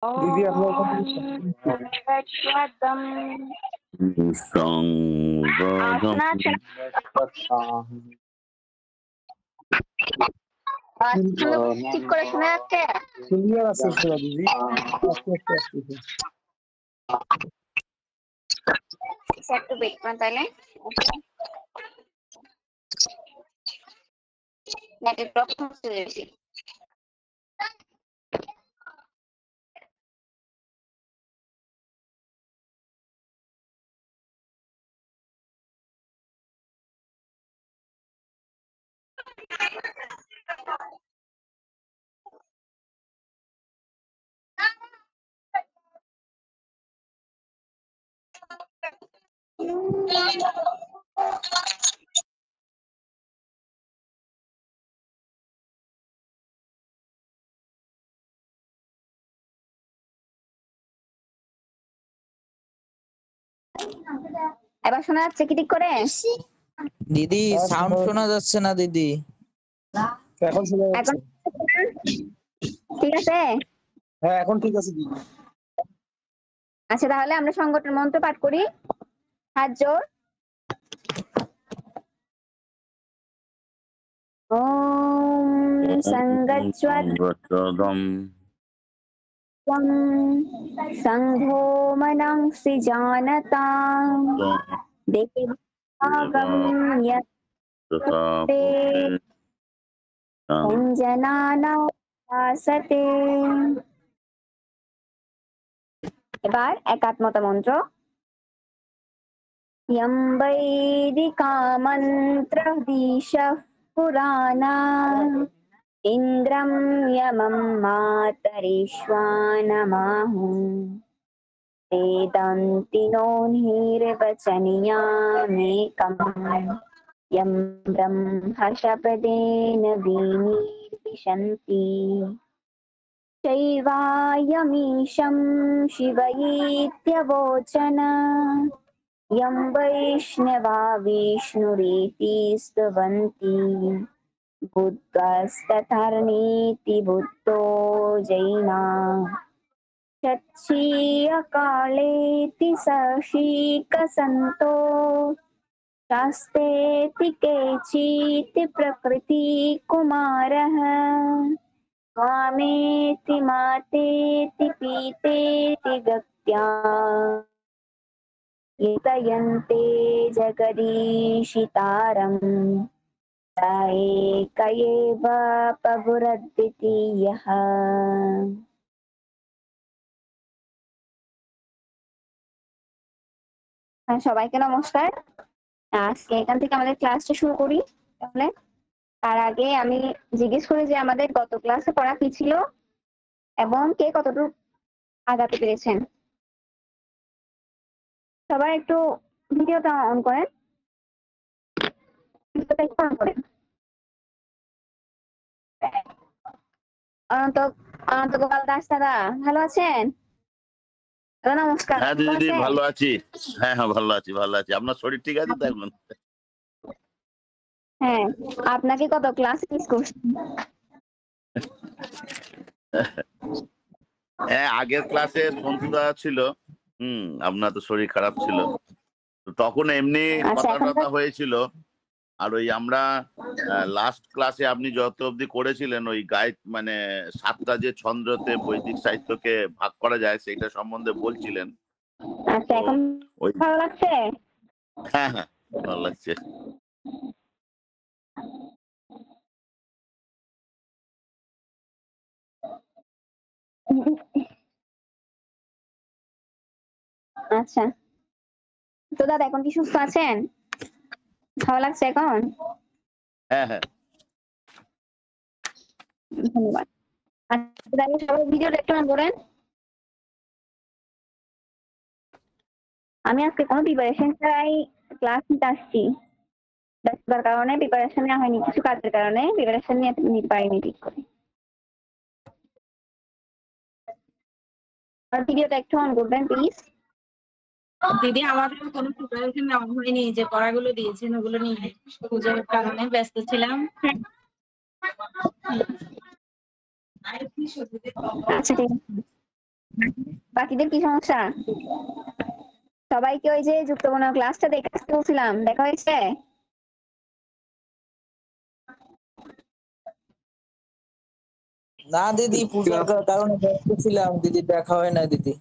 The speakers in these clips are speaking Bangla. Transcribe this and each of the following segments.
দিদি আপনার ওখান থেকে সংগচ্ছদম শোনা যাচ্ছে ঠিক করে শোনা যাচ্ছে? ক্লিয়ার আসছে না দিদি, আস্তে আস্তে আসতেছে। একটু ওয়েট করুন তাহলে। নেটের প্রবলেম হচ্ছে বেশি। এবার শোনা যাচ্ছে কি ঠিক করে? দিদি সাউন্ড শোনা যাচ্ছে না দিদি। এখন শোনা যাচ্ছে। ঠিক আছে? হ্যাঁ এখন ঠিক আছে দিদি। আচ্ছা তাহলে আমরা সংগঠন মন্ত্র পাঠ করি। হাত জোর। ওম সংগচ্ছদম সংঘো মনংসি জানতাং দেবাগম यत्ते সঞ্জনানাং ভাসতে। এবার একাত্মতা মন্ত্র। यं वैदिका मन्त्रदिशः पुराणा इन्द्रं यमं मातरिश्वानमाहुः वेदान्तिनो निर्वचनीयामेकम् यं ब्रह्मशपदेन विनिर्दिशन्ति चैवायमीशं शिवयेत्यवोचन यं वैष्णवा विष्णुरेति स्तवन्ति बुद्धस्तथर्नीति बुद्धो जैना क्षत्रियकालेति सशीकसन्तो शास्तेति केचित् प्रकृतिकुमारः स्वामेति मातेति पीतेति गत्या एतयन्ते जगदीशितारम् स एक एव प्रभुरद्वितीयः। সবাইকে নমস্কার। আজকে এখান থেকে আমাদের ক্লাসটা শুরু করি। তাহলে তার আগে আমি জিজ্ঞেস করি যে আমাদের গত ক্লাসে পড়া কি ছিল এবং কে কতটুকু আগাতে পেরেছেন। সবাই একটু ভিডিওটা অন করেন। অনন্ত গোপাল দাস দাদা ভালো আছেন? নমস্কার। হ্যাঁ দিদি ভালো আছি। হ্যাঁ ভালো আছি। আপনার শরীর ঠিক আছে তো এখন? হ্যাঁ, আপনাকে কত ক্লাস মিস করছি। হ্যাঁ আগের ক্লাসে সন্তুদা ছিল। আপনার তো শরীর খারাপ ছিল, তখন এমনি কথা হয়েছিল। আর ওই আমরা লাস্ট ক্লাসে আপনি যত অবধি করেছিলেন ওই গাইড মানে 7টা যে ছন্দতে বৈদিক সাহিত্যকে ভাগ করা যায় সেইটা সম্বন্ধে বলছিলেন। আচ্ছা এখন ভালো লাগছে? হ্যাঁ ভালো লাগছে। আচ্ছা তো দাদা এখন কি সুস্থ আছেন? ভালো লাগছে এখন? হ্যাঁ ধন্যবাদ। আচ্ছা সবাই ভিডিওটা একটু অন করেন। আমি আজকে কোনো প্রিপারেশন ছাড়াই ক্লাস নিতে আসছি। ব্যস্ততার কারণে প্রিপারেশন নেওয়া হয়নি, কিছু কাজের কারণে প্রিপারেশন নিতে পারিনি ঠিক করে। আর ভিডিওটা একটু অন করবেন প্লিজ। দিদি আমাদের কোনো প্রিপারেশন নেওয়া হয়নি, যে পড়াগুলো দিয়েছেন ওগুলো নিয়ে পুজোর কারণে ব্যস্ত ছিলাম। আচ্ছা ঠিক আছে। বাকিদের কি সমস্যা? সবাইকে ওই যে যুক্তবর্ণ ক্লাসটা দেখে আসতে বলছিলাম, দেখা হয়েছে? না দিদি, পূজার কারণে ব্যস্ত ছিলাম দিদি, দেখা হয় না দিদি।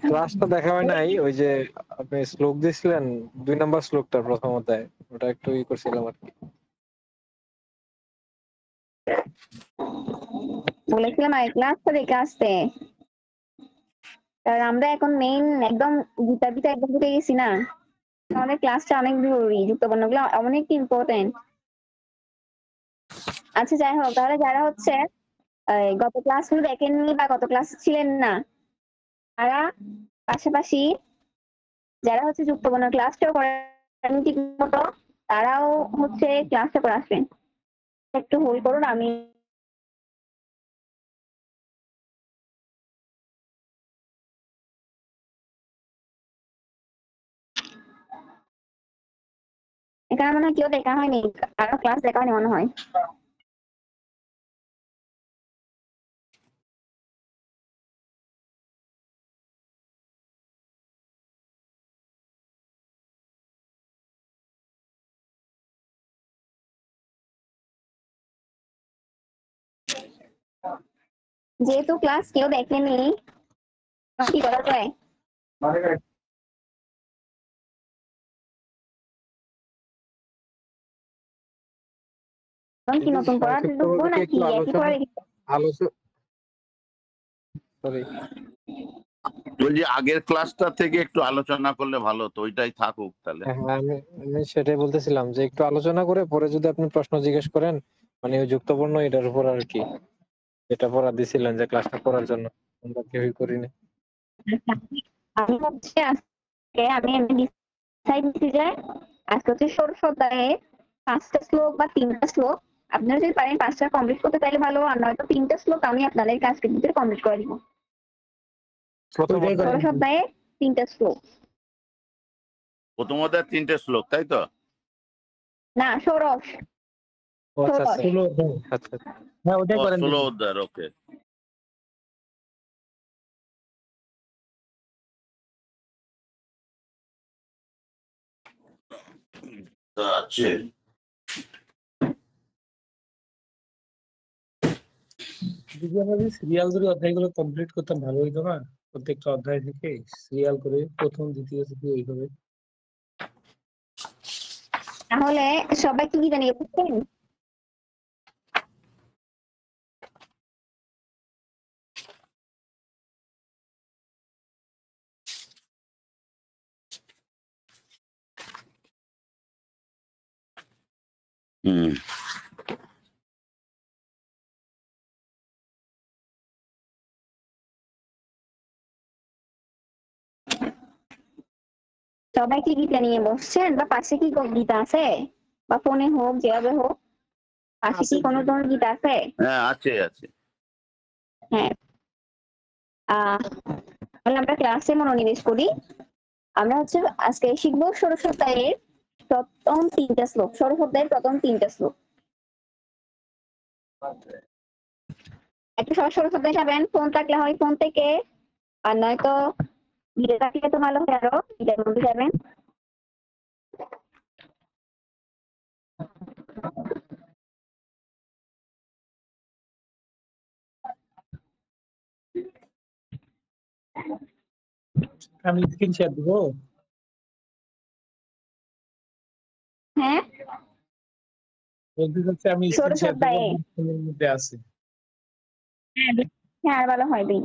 ক্লাসটা দেখা হয় নাই, ওই যে আপনি শ্লোক দিছিলেন 2 নম্বর শ্লোকটা প্রথম অধ্যায়, ওটা একটু করছিলাম আর কি। বলেছিলাম আর ক্লাসটা দেখে আসতে, কারণ আমরা এখন মেইন একদম গীতা গীতা একদম ঢুকে গেছি না। আমাদের ক্লাসটা অনেক জরুরি, যুক্তবর্ণ গুলো অনেক ইম্পর্টেন্ট। আচ্ছা যাই হোক, তাহলে যারা হচ্ছে গত ক্লাসগুলো দেখেননি বা গত ক্লাস ছিলেন না, তারা পাশাপাশি যারা হচ্ছে যুক্তবর্ণ ক্লাসটাও করেন ঠিক মতো, তারাও হচ্ছে ক্লাসটা করে আসবেন। একটু হোল্ড করুন, আমি এখানে মনে হয় কেউ দেখা হয়নি, কারো ক্লাস দেখা হয়নি মনে হয়। যেহেতু ক্লাস কেউ দেখেনি, কি করা যায়? এখন কি নতুন পড়াতে ঢুকবো নাকি একই পড়া রেখে? সরি, বলছি আগের ক্লাসটা থেকে একটু আলোচনা করলে ভালো হতো, ওইটাই থাকুক তাহলে। হ্যাঁ আমি আমি সেটাই বলতেছিলাম যে একটু আলোচনা করে পরে যদি আপনি প্রশ্ন জিজ্ঞেস করেন, মানে ওই যুক্তবর্ণ এটার উপর আর কি, যেটা পড়া দিছিলেন যে ক্লাসটা করার জন্য, আমরা কেউই করিনি। আমি হচ্ছে আজকে আমি ডিসাইড নিচ্ছি যে আজকে হচ্ছে ষোড়শ অধ্যায়ে 5টা শ্লোক বা 3টা শ্লোক, আপনারা যদি পারেন 5টা কমপ্লিট করতে তাহলে ভালো, আর নয়তো 3টা শ্লোক আমি আপনাদের আজকের ভিতরে কমপ্লিট করে দিব। প্রথম ওইটাই করেন। ষোড়শ অধ্যায়ে 3টা শ্লোক, প্রথম অধ্যায় 3টে শ্লোক, তাই তো? না ষোড়শ। ও আচ্ছা আচ্ছা ষোলো, আচ্ছা। হ্যাঁ ওইটাই করেন 16 দিদি। অধ্যায়, ওকে। আছে যদি আমরা যদি সিরিয়াল ধরে অধ্যায়গুলো কমপ্লিট করতাম ভালো হইতো না? প্রত্যেকটা অধ্যায় থেকে সিরিয়াল করে প্রথম দ্বিতীয় তৃতীয় এইভাবে। তাহলে সবাই কি জানিয়ে বুঝছেন? হুম। সবাই কি গীতা নিয়ে বসছেন, বা পাশে কি গীতা আছে, বা ফোনে হোক যেভাবে হোক, পাশে কি কোনো ধরনের গীতা আছে? হ্যাঁ আছে আছে। হ্যাঁ, তাহলে আমরা ক্লাসে মনোনিবেশ করি। আমরা হচ্ছে আজকে শিখবো ষোড়শ অধ্যায়ের প্রথম 3টা শ্লোক, ষোড়শ অধ্যায়ের প্রথম 3টা শ্লোক। একটু সবাই ষোড়শ অধ্যায় যাবেন, ফোন থাকলে হয় ফোন থেকে, আর নয়তো ভিডিও থাকলে তো ভালো হয়, আরো ভিডিওর মধ্যে যাবেন। আমি স্ক্রিন শেয়ার দিব। হ্যাঁ, বলতে চাচ্ছি আমি স্ক্রিন ষোড়শ শেয়ার দিব, অধ্যায়ে। ফোনের মধ্যে আছে। হ্যাঁ, আর ভালো হয় দিন।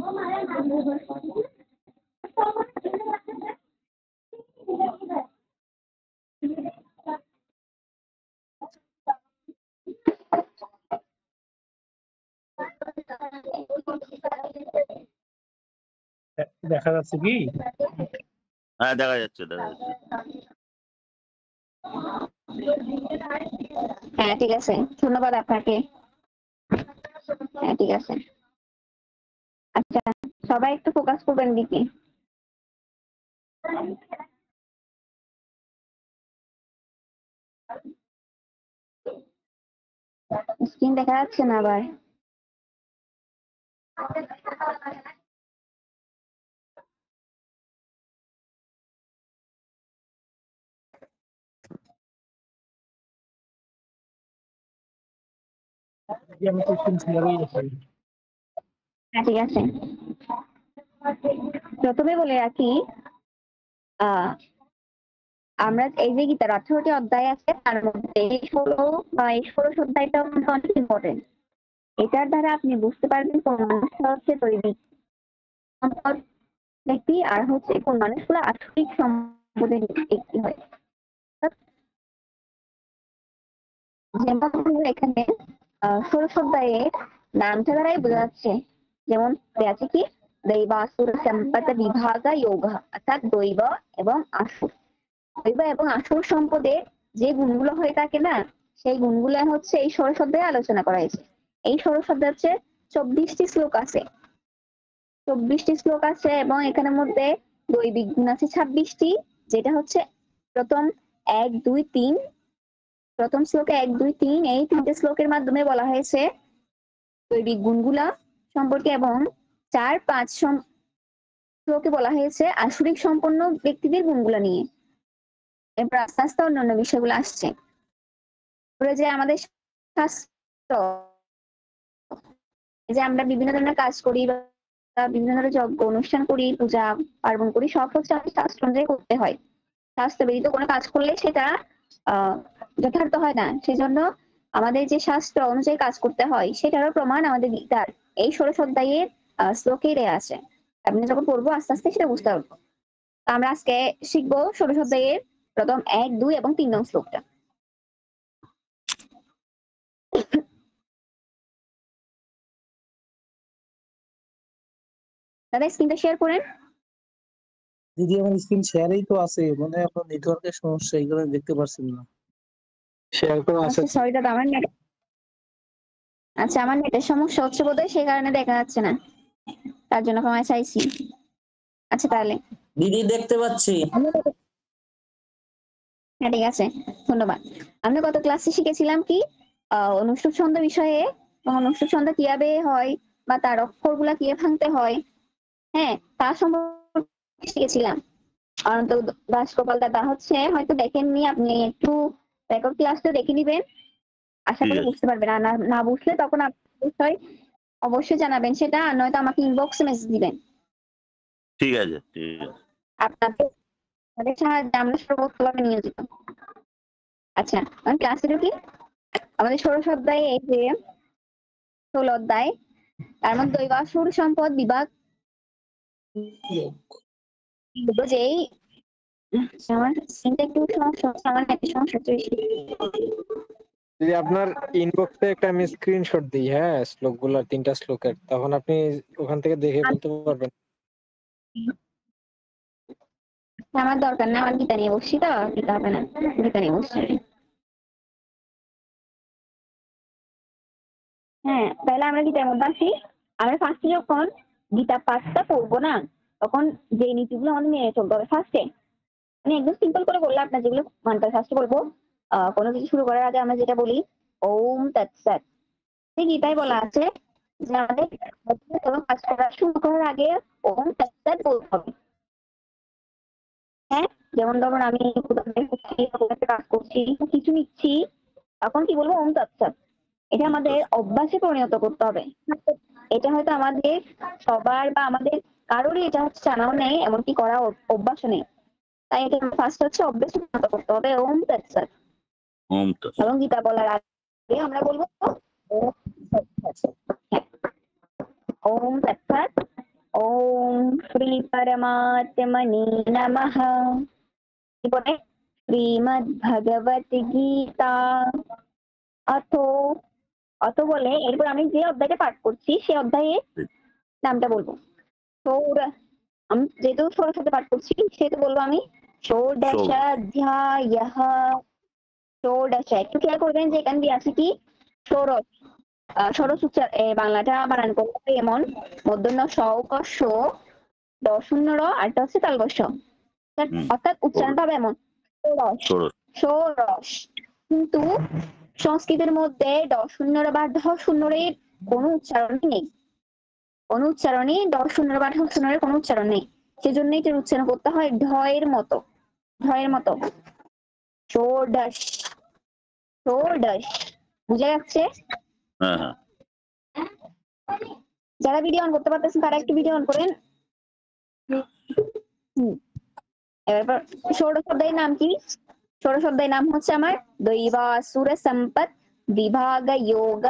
দেখা যাচ্ছে কি? হ্যাঁ দেখা যাচ্ছে, দেখা যাচ্ছে। হ্যাঁ ঠিক আছে, ধন্যবাদ আপনাকে। হ্যাঁ ঠিক আছে। আচ্ছা, সবাই একটু ফোকাস করবেন দিকে। স্ক্রিন দেখা যাচ্ছে না আবার। দিদি আমি তো স্ক্রিন শেয়ারই আছি। হ্যাঁ ঠিক আছে, প্রথমে বলে রাখি আহ আমরা এই যে গীতার 18টি অধ্যায় আছে তার মধ্যে 16 অধ্যায়টা অনেক ইম্পর্টেন্ট। এটার দ্বারা আপনি বুঝতে পারবেন কোন মানুষটা হচ্ছে দৈবিক সম্পদ ব্যক্তি আর হচ্ছে কোন মানুষগুলো আসরিক সম্পদের ব্যক্তি হয়। যেমন এখানে 16 অধ্যায়ে নামটা দ্বারাই বোঝা যাচ্ছে, যেমন আছে কি দৈবাসুর সম্পদ বিভাগ যোগ, অর্থাৎ দৈব এবং আসুর। দৈব এবং আসুর সম্পদের যে গুণগুলো হয়ে থাকে না, সেই গুণগুলো হচ্ছে এই 16 অধ্যায়ে আলোচনা করা হয়েছে। এই 16 অধ্যায়ে হচ্ছে 24টি শ্লোক আছে, 24টি শ্লোক আছে এবং এখানের মধ্যে দৈবিক গুণ আছে 26টি, যেটা হচ্ছে প্রথম 1, 2, 3, প্রথম শ্লোকে 1, 2, 3 এই তিনটে শ্লোকের মাধ্যমে বলা হয়েছে দৈবিক গুণগুলা সম্পর্কে, এবং 4, 5 শ্লোকে বলা হয়েছে আসুরিক সম্পন্ন ব্যক্তিদের গুণগুলা নিয়ে। এরপর আস্তে আস্তে অন্যান্য বিষয়গুলো আসছে। যে আমাদের শাস্ত্র, যে আমরা বিভিন্ন ধরনের কাজ করি বা বিভিন্ন ধরনের যজ্ঞ অনুষ্ঠান করি, পূজা পার্বণ করি, সব হচ্ছে আমাদের শাস্ত্র অনুযায়ী করতে হয়। শাস্ত্র ব্যতীত কোনো কাজ করলে সেটা যথার্থ হয় না। সেজন্য আমাদের যে শাস্ত্র অনুযায়ী কাজ করতে হয় সেটারও প্রমাণ আমাদের গীতার এই 16 অধ্যায়ের শ্লোকেই দেয়া আছে। আপনি যখন পড়বো আস্তে আস্তে সেটা বুঝতে পারবো। আমরা আজকে শিখবো 16 অধ্যায়ের প্রথম 1, 2 এবং 3 নং শ্লোকটা। দাদা স্ক্রিনটা শেয়ার করেন। দিদি আমার স্ক্রিন শেয়ারই তো আছে, মানে এখন নেটওয়ার্কের সমস্যা, এই কারণে দেখতে পারছি না। শেয়ার করে আছে। আচ্ছা সরি দাদা, আমার নেট, আচ্ছা আমার নেটের সমস্যা হচ্ছে বোধহয়, সেই কারণে দেখা যাচ্ছে না, তার জন্য ক্ষমা চাইছি। আচ্ছা তাহলে দিদি দেখতে পাচ্ছি। হ্যাঁ ঠিক আছে, ধন্যবাদ। আমরা গত ক্লাসে শিখেছিলাম কি অনুষ্ঠুপ ছন্দ বিষয়ে, এবং অনুষ্ঠুপ ছন্দ কিভাবে হয় বা তার অক্ষরগুলা কিভাবে ভাঙতে হয়, হ্যাঁ তার সম্পর্কে শিখেছিলাম। অনন্ত দাস গোপাল দাদা হচ্ছে হয়তো দেখেননি, আপনি একটু রেকর্ড ক্লাসটা দেখে নিবেন, আশা ঠিক করি আছে, বুঝতে পারবেন। আর না বুঝলে তখন আপনি অবশ্যই জানাবেন সেটা, আর নয়তো আমাকে ইনবক্সে মেসেজ দিবেন। ঠিক আছে, ঠিক আছে। আপনাদের সাহায্যে আমরা সর্বোত্তমভাবে নিয়োজিত। আচ্ছা আমি ক্লাসে ঢুকি। আমাদের 16 অধ্যায়ে এই যে 16 অধ্যায়, তার মধ্যে দৈবাসুর সম্পদ বিভাগ যেই, আমার সিনটা একটু সমস্যা হচ্ছে, আমার নেটের সমস্যা হচ্ছে বেশি। যদি আপনার ইনবক্সে একটা আমি স্ক্রিনশট দিই, হ্যাঁ শ্লোকগুলোর 3টা শ্লোকের, তখন আপনি ওখান থেকে দেখে বলতে পারবেন। আমার দরকার না, আমার গীতা নিয়ে বসছি তো, গীতা হবে না, গীতা নিয়ে বসছি। হ্যাঁ তাহলে আমরা গীতার মধ্যে আসি। আমরা ফার্স্টে যখন গীতা পাঠটা পড়বো না, তখন যে নীতিগুলো আমাদের মেনে চলতে হবে ফার্স্টে, মানে একদম সিম্পল করে বললে আপনার যেগুলো মানতে হয়। ফার্স্টে বলবো কোনো কিছু শুরু করার আগে আমরা যেটা বলি ওম তৎসৎ। সেই গীতায় বলা আছে যে আমাদের কোনো কাজ করা শুরু করার আগে ওম তৎসৎ বলতে হবে। হ্যাঁ যেমন ধরুন আমি কাজ করছি, কিছু নিচ্ছি, তখন কি বলবো ওম তৎসৎ। এটা আমাদের অভ্যাসে পরিণত করতে হবে। এটা হয়তো আমাদের সবার বা আমাদের কারোরই এটা হচ্ছে জানাও নেই, এমনকি করা অভ্যাসও নেই। তাই এটা ফার্স্ট হচ্ছে অভ্যাসে পরিণত করতে হবে ওম তৎসৎ। ওম তৎসৎ। এবং গীতা বলার আগে আমরা বলবো ওম তৎসৎ। হ্যাঁ ওম তৎসৎ। ওম শ্রী পরমাত্মনে নমঃ। এরপরে শ্রীমদ্ ভগবত গীতা অথ বলে এরপর আমি যে অধ্যায়টা পাঠ করছি সেই অধ্যায়ের নামটা বলবো। আমি যেহেতু 16 সাথে পাঠ করছি সেহেতু বলবো আমি ষোড়শাধ্যায়ঃ। ষোড়শ একটু খেয়াল করবেন যে এখানে দিয়ে আছে কি ষোড়শ। ষোড়শ উচ্চার বাংলাটা বানান করতে এমন মূর্ধন্য স ক শ দশন্য র, আরটা হচ্ছে তালবস্য, অর্থাৎ উচ্চারণটা হবে এমন ষোড়শ ষোড়শ। কিন্তু সংস্কৃতের মধ্যে ড শূন্য বা ঢ শূন্য এর কোনো উচ্চারণ নেই। কোনো উচ্চারণই ড শূন্যের বা ঢ শূন্যের কোনো উচ্চারণ নেই, সেজন্যই এটার উচ্চারণ করতে হয় ঢয়ের মতো, ঢয়ের মতো। ষোড়শ, ষোড়শ, বুঝা যাচ্ছে? হ্যাঁ হ্যাঁ যারা ভিডিও অন করতে পারতেছেন তারা একটু ভিডিও অন করেন। এবার ষোড়শ অধ্যায়ের নাম কি? ষোড়শ অধ্যায়ের নাম হচ্ছে আমার দৈবাসুর সম্পদ বিভাগ যোগ।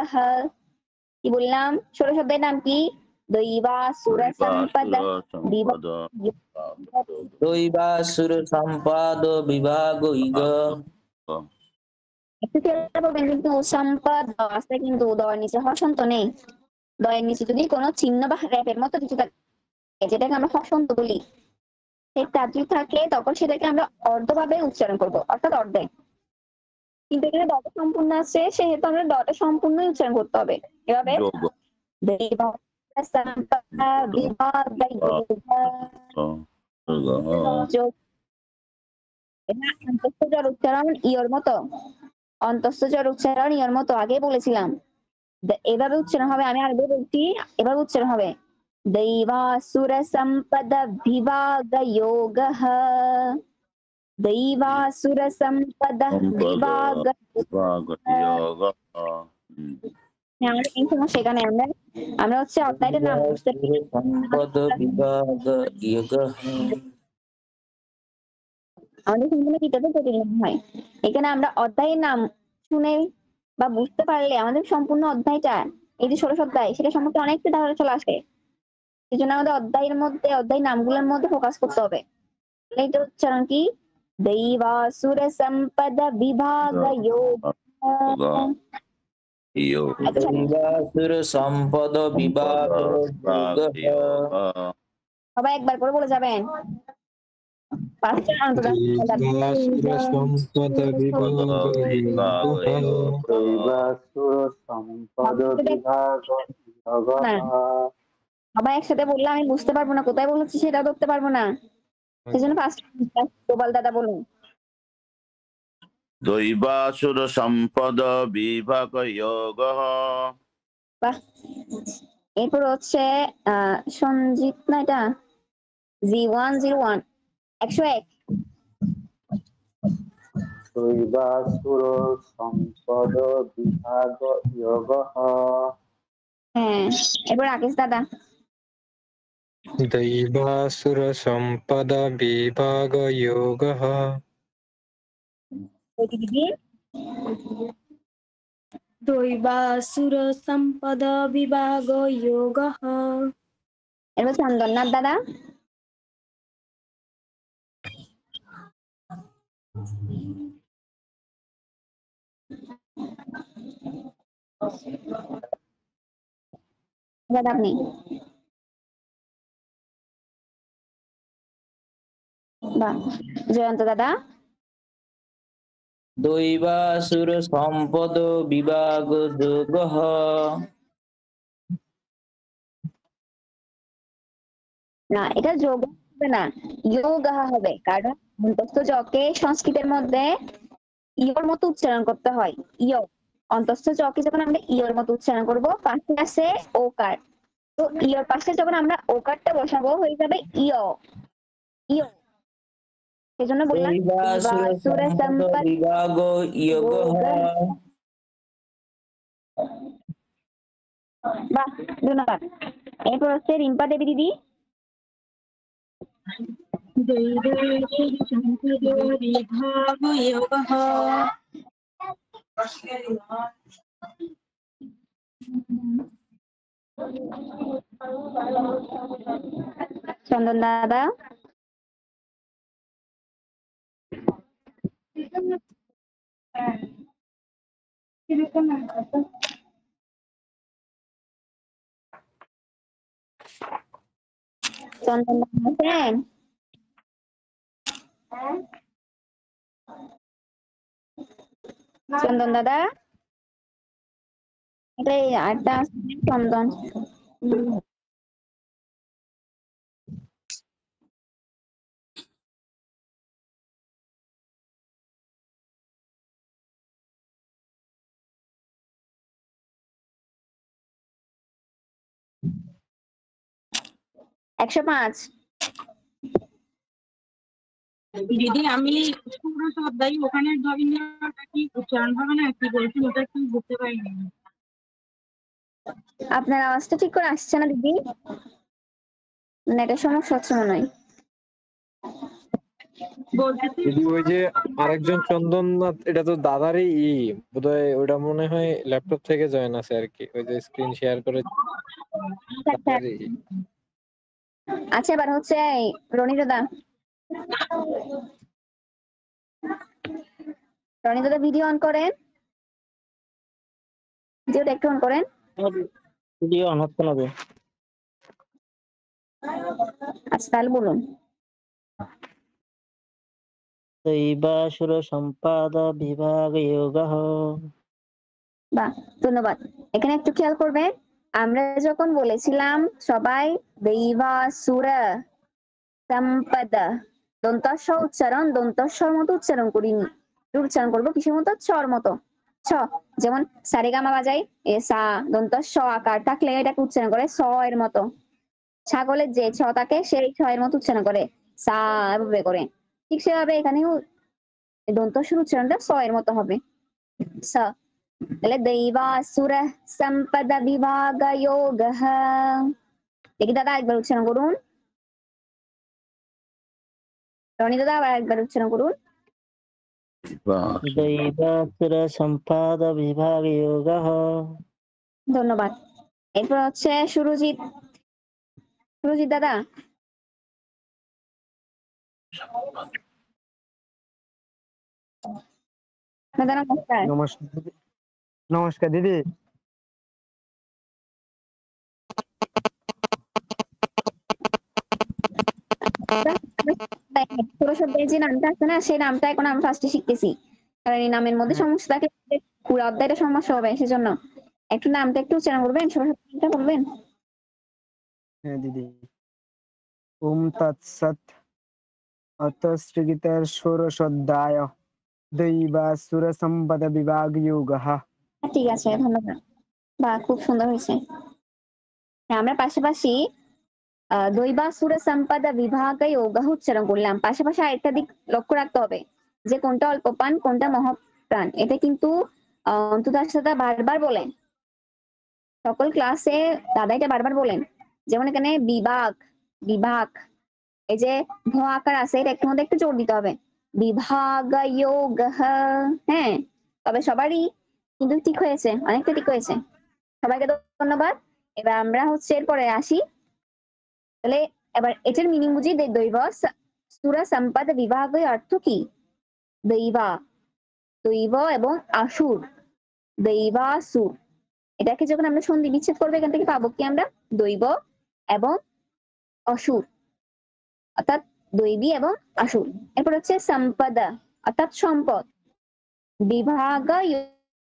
কি বললাম? ষোড়শ অধ্যায়ের নাম কি? দৈবাসুর সম্পদ বিভাগ। দৈবাসুর সম্পাদ বিভাগ ইগ। একটু খেয়াল করবেন কিন্তু সম্পদ আছে কিন্তু দয়ের নিচে হসন্ত নেই। দয়ের নিচে যদি কোনো চিহ্ন বা র্যাপের মতো কিছু থাকে যেটাকে আমরা হসন্ত বলি, সেই তাজি থাকে তখন সেটাকে আমরা অর্ধভাবে উচ্চারণ করব, অর্থাৎ অর্ধে। কিন্তু এখানে ডটা সম্পূর্ণ আছে সেহেতু আমরা ডটা সম্পূর্ণই উচ্চারণ করতে হবে এভাবে। যোগ অন্তঃস্থ উচ্চারণ ইয়র মতো, অন্তঃস্থ উচ্চারণ ইয়র মতো আগে বলেছিলাম। এভাবে উচ্চারণ হবে, আমি আগে বলছি, এভাবে উচ্চারণ হবে দৈবাসুর সম্পদ বিভাগ যোগ। দৈবাসুর সম্পদ বিভাগ। আমাদের এই সমস্যা এখানে আমরা আমরা হচ্ছে অধ্যায়টার নাম বুঝতে দৈবাসুর সম্পদ বিভাগ ইগ। আমাদের সম্পূর্ণ কিতাবে জটিল নাম হয়। এখানে আমরা অধ্যায়ের নাম শুনে বা বুঝতে পারলে আমাদের সম্পূর্ণ অধ্যায়টা, এই যে ষোড়শ অধ্যায়, সেটা সম্পর্কে অনেকটা ধারণা চলে আসে। এই জন্য আমাদের অধ্যায়ের মধ্যে, অধ্যায় নামগুলোর মধ্যে ফোকাস করতে হবে। এইটা উচ্চারণ কি? দৈবাসুর সম্পদ বিভাগ যোগ। দৈবাসুর সম্পদ বিভাগ যোগ। সবাই একবার করে বলে যাবেন। পাঁচটা দৈবাসুর সম্পদ বিভাগ দৈবাসুর সম্পদ বিভাগ যোগঃ। সবাই একসাথে বললে আমি বুঝতে পারবো না কোথায় বলেছি সেটা ধরতে পারবো না, সেজন্য ফার্স্ট গোপাল দাদা বলুন। দৈবাসুর সম্পদ বিভাগ যোগ। বাহ। এরপর হচ্ছে সঞ্জিত না এটা G101 101। দৈবাসুর সম্পদ বিভাগ যোগঃ। হ্যাঁ, এরপর রাকেশ দাদা। দৈবাসুর সম্পদ বিভাগ যোগ। দিদি দৈবাসুর সম্পদ বিভাগ যোগঃ। এরপর চন্দননাথ দাদা। দাদা আপনি। বাহ। জয়ন্ত দাদা। দৈবাসুর সম্পদ বিভাগ যোগ। না, এটা যোগ হবে না, যোগা হবে, কারণ অন্তস্থ জকে সংস্কৃতের মধ্যে ইয়র মতো উচ্চারণ করতে হয়। ইয়, অন্তস্থ জকে যখন আমরা ইয়র মতো উচ্চারণ করব, পাশে আছে ওকার, তো ইয়র পাশে যখন আমরা ওকারটা বসাবো হয়ে যাবে ইয়, ইয়। সেজন্য বললাম দৈবাসুর দৈবাসুর সম্পদ সম্পদ বিভাগ যোগ। বাহ, ধন্যবাদ। এরপর হচ্ছে রিম্পা দেবী দিদি। দৈবাসুর সম্পদ বিভাগ যোগঃ। চন্দন দাদা। চন্দন দাদা আছেন? চন্দন দাদা, এটাই আড্ডা চন্দন। 105। দিদি আমি ষোড়শ অধ্যায় ওখানে ধরিটা কি উচ্চারণ হবে না কি বলছেন ওটা একটু বুঝতে পারিনি। আপনার আওয়াজটা ঠিক করে আসছে না দিদি, নেটের সমস্যা হচ্ছে মনে হয়। বলতেছি দিদি ওই যে আরেকজন চন্দননাথ, এটা তো দাদারই বোধহয়, ওটা মনে হয় ল্যাপটপ থেকে জয়েন আছে আর কি, ওই যে স্ক্রিন শেয়ার করে আপনারই। আচ্ছা এবার হচ্ছে রনি দাদা, রনি দাদা ভিডিও অন করেন, ভিডিওটা একটু অন করেন। ভিডিও অন হচ্ছে না। আচ্ছা তাহলে বলুন। দৈবাসুর সম্পাদ বিভাগ যোগঃ। বাহ, ধন্যবাদ। এখানে একটু খেয়াল করবেন, আমরা যখন বলেছিলাম সবাই দৈবাসুর সম্পদ, দন্তস্ব উচ্চারণ দন্তস্বর মতো উচ্চারণ করিনি, উচ্চারণ করবো কিসের মতো? ছর মতো। ছ, যেমন সারেগামা বাজাই এ সা, দন্তস্ব আকার থাকলে এটাকে উচ্চারণ করে স এর মতো। ছাগলের যে ছ থাকে সেই ছ এর মতো উচ্চারণ করে সা এভাবে করে, ঠিক সেভাবে এখানেও দন্তস্বর উচ্চারণটা স এর মতো হবে, স। তাহলে দৈবাসুর সম্পদ বিভাগ যোগঃ। দেখি দাদা একবার উচ্চারণ করুন, রনি দাদা আবার একবার উচ্চারণ করুন। দৈবাসুর সম্পাদ বিভাগ যোগঃ। ধন্যবাদ। এরপর হচ্ছে সুরজিৎ, সুরজিৎ দাদা। দাদা নমস্কার। নমস্কার দিদি। ষোড়শব্দের যে নামটা আছে না, সেই নামটা এখন আমি ফার্স্টে শিখতেছি, কারণ এই নামের মধ্যে সমস্যা থাকে, পুরো অধ্যায়টা সমস্যা হবে, সেজন্য একটু নামটা একটু উচ্চারণ করবেন, ষোড়শব্দটা বলবেন। হ্যাঁ দিদি। ওম তৎসৎ। অত শ্রীগীতার ষোড়শোধ্যায় দৈবাসুর সম্পদ বিভাগ যোগঃ। ঠিক আছে, ধন্যবাদ। বা খুব সুন্দর হয়েছে। আমরা পাশাপাশি দৈবাসুর সম্পদ বিভাগ যোগঃ উচ্চারণ করলাম, পাশাপাশি আরেকটা দিক লক্ষ্য রাখতে হবে যে কোনটা অল্প প্রাণ কোনটা মহাপ্রাণ, এটা কিন্তু অন্তদাস দাদা বারবার বলেন, সকল ক্লাসে দাদা এটা বারবার বলেন। যেমন এখানে বিভাগ, বিভাগ, এই যে ভ আকার আছে, এটা একটু মধ্যে একটু জোর দিতে হবে, বিভাগ যোগঃ। হ্যাঁ, তবে সবারই কিন্তু ঠিক হয়েছে, অনেকটা ঠিক হয়েছে, সবাইকে ধন্যবাদ। এবার আমরা হচ্ছে এরপরে আসি, তাহলে এবার এটার মিনিং বুঝি। দৈব সুর সম্পদ বিভাগের অর্থ কি? দৈবা, দৈব এবং আসুর, দৈবাসুর, এটাকে যখন আমরা সন্ধি বিচ্ছেদ করবো এখান থেকে পাবো কি আমরা? দৈব এবং অসুর, অর্থাৎ দৈবী এবং আসুর। এরপর হচ্ছে সম্পদা অর্থাৎ সম্পদ, বিভাগ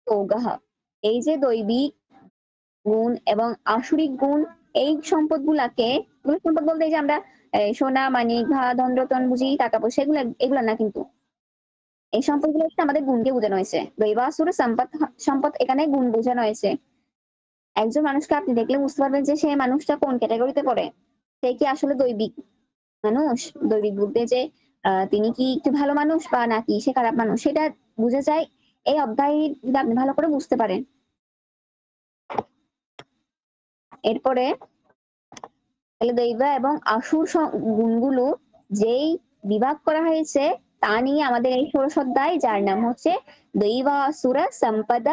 যোগঃ, এই যে দৈবিক গুণ এবং আসুরিক গুণ, এই সম্পদ গুলাকে, সম্পদ বলতে এই যে আমরা সোনা মানিক ঘা ধন রতন বুঝি, টাকা পয়সা, এগুলো এগুলো না, কিন্তু এই সম্পদ গুলো হচ্ছে আমাদের গুণকে বোঝানো হয়েছে। দৈবাসুর সম্পদ, সম্পদ এখানে গুণ বোঝানো হয়েছে। একজন মানুষকে আপনি দেখলে বুঝতে পারবেন যে সে মানুষটা কোন ক্যাটাগরিতে পড়ে, সে কি আসলে দৈবিক মানুষ, দৈবিক বলতে যে তিনি কি একটু ভালো মানুষ বা নাকি সে খারাপ মানুষ, সেটা বুঝে যায় এই অধ্যায় যদি আপনি ভালো করে বুঝতে পারেন। এরপরে তাহলে দৈব এবং আসুর গুণগুলো যেই বিভাগ করা হয়েছে তা নিয়ে আমাদের এই ষোড়শ অধ্যায়, যার নাম হচ্ছে দৈবাসুর সম্পদ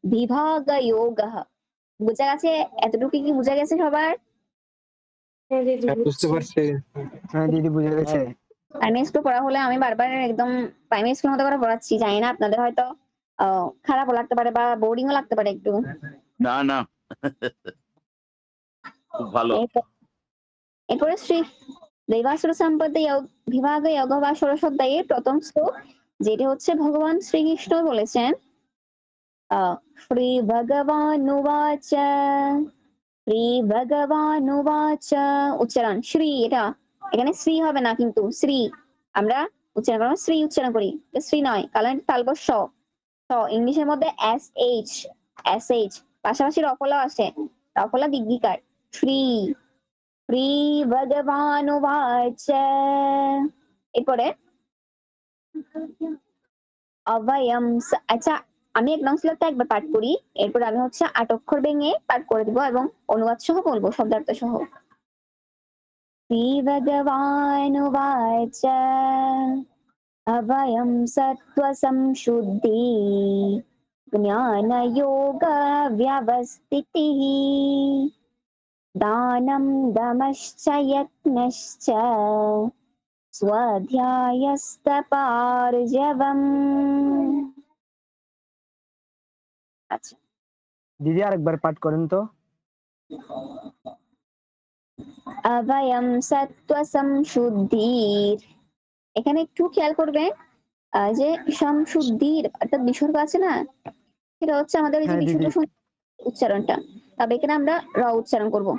বিভাগ যোগঃ। বুঝা গেছে? এতটুকু কি বুঝা গেছে সবার? হ্যাঁ দিদি বুঝতে বুঝছি। পারছি। হ্যাঁ দিদি বুঝে গেছে। প্রাইমারি স্কুল পড়া হলে আমি বারবার একদম প্রাইমারি স্কুল মতো করে পড়াচ্ছি, জানি না আপনাদের হয়তো খারাপও লাগতে পারে বা বোরিংও লাগতে পারে একটু। না না, খুব ভালো। এরপরে শ্রী দৈবাসুর সম্পদ বিভাগ যোগ বা ষোড়শ অধ্যায়ের প্রথম শ্লোক, যেটা হচ্ছে ভগবান শ্রীকৃষ্ণ বলেছেন, শ্রী ভগবানুবাচ, শ্রী ভগবানুবাচ, উচ্চারণ শ্রী, এটা এখানে শ্রী হবে না কিন্তু শ্রী, আমরা উচ্চারণ করবো শ্রী উচ্চারণ করি, শ্রী নয়, কারণ তালব স, ইংলিশের মধ্যে এস এইচ, এস এইচ, পাশাপাশি রফলা আছে, রফলা দীর্ঘিকার, শ্রী, শ্রী ভগবানুবাচ এরপরে অভয়ম আচ্ছা আমি 1 নং শ্লোকটা একবার পাঠ করি, এরপর আমি হচ্ছে 8 অক্ষর ভেঙে পাঠ করে দিব এবং অনুবাদ সহ বলবো, শব্দার্থ সহ। শ্রী ভগবানুবাচ অভয়ম সত্ত্ব সংশুদ্ধি জ্ঞানযোগ ব্যবস্থিতিঃ দানম দমশ্চ যত্নশ্চ স্বাধ্যায়স্তপার্জবম। আচ্ছা দিদি আরেকবার পাঠ করেন তো। অভয়ম সত্ত্ব সংশুদ্ধির, এখানে একটু খেয়াল করবেন যে সংশুদ্ধির অর্থাৎ বিসর্গ আছে না, সেটা হচ্ছে আমাদের এই যে হ্যাঁ দিদি। বিশুদ্ধ উচ্চারণটা, তবে এখানে আমরা র উচ্চারণ করব,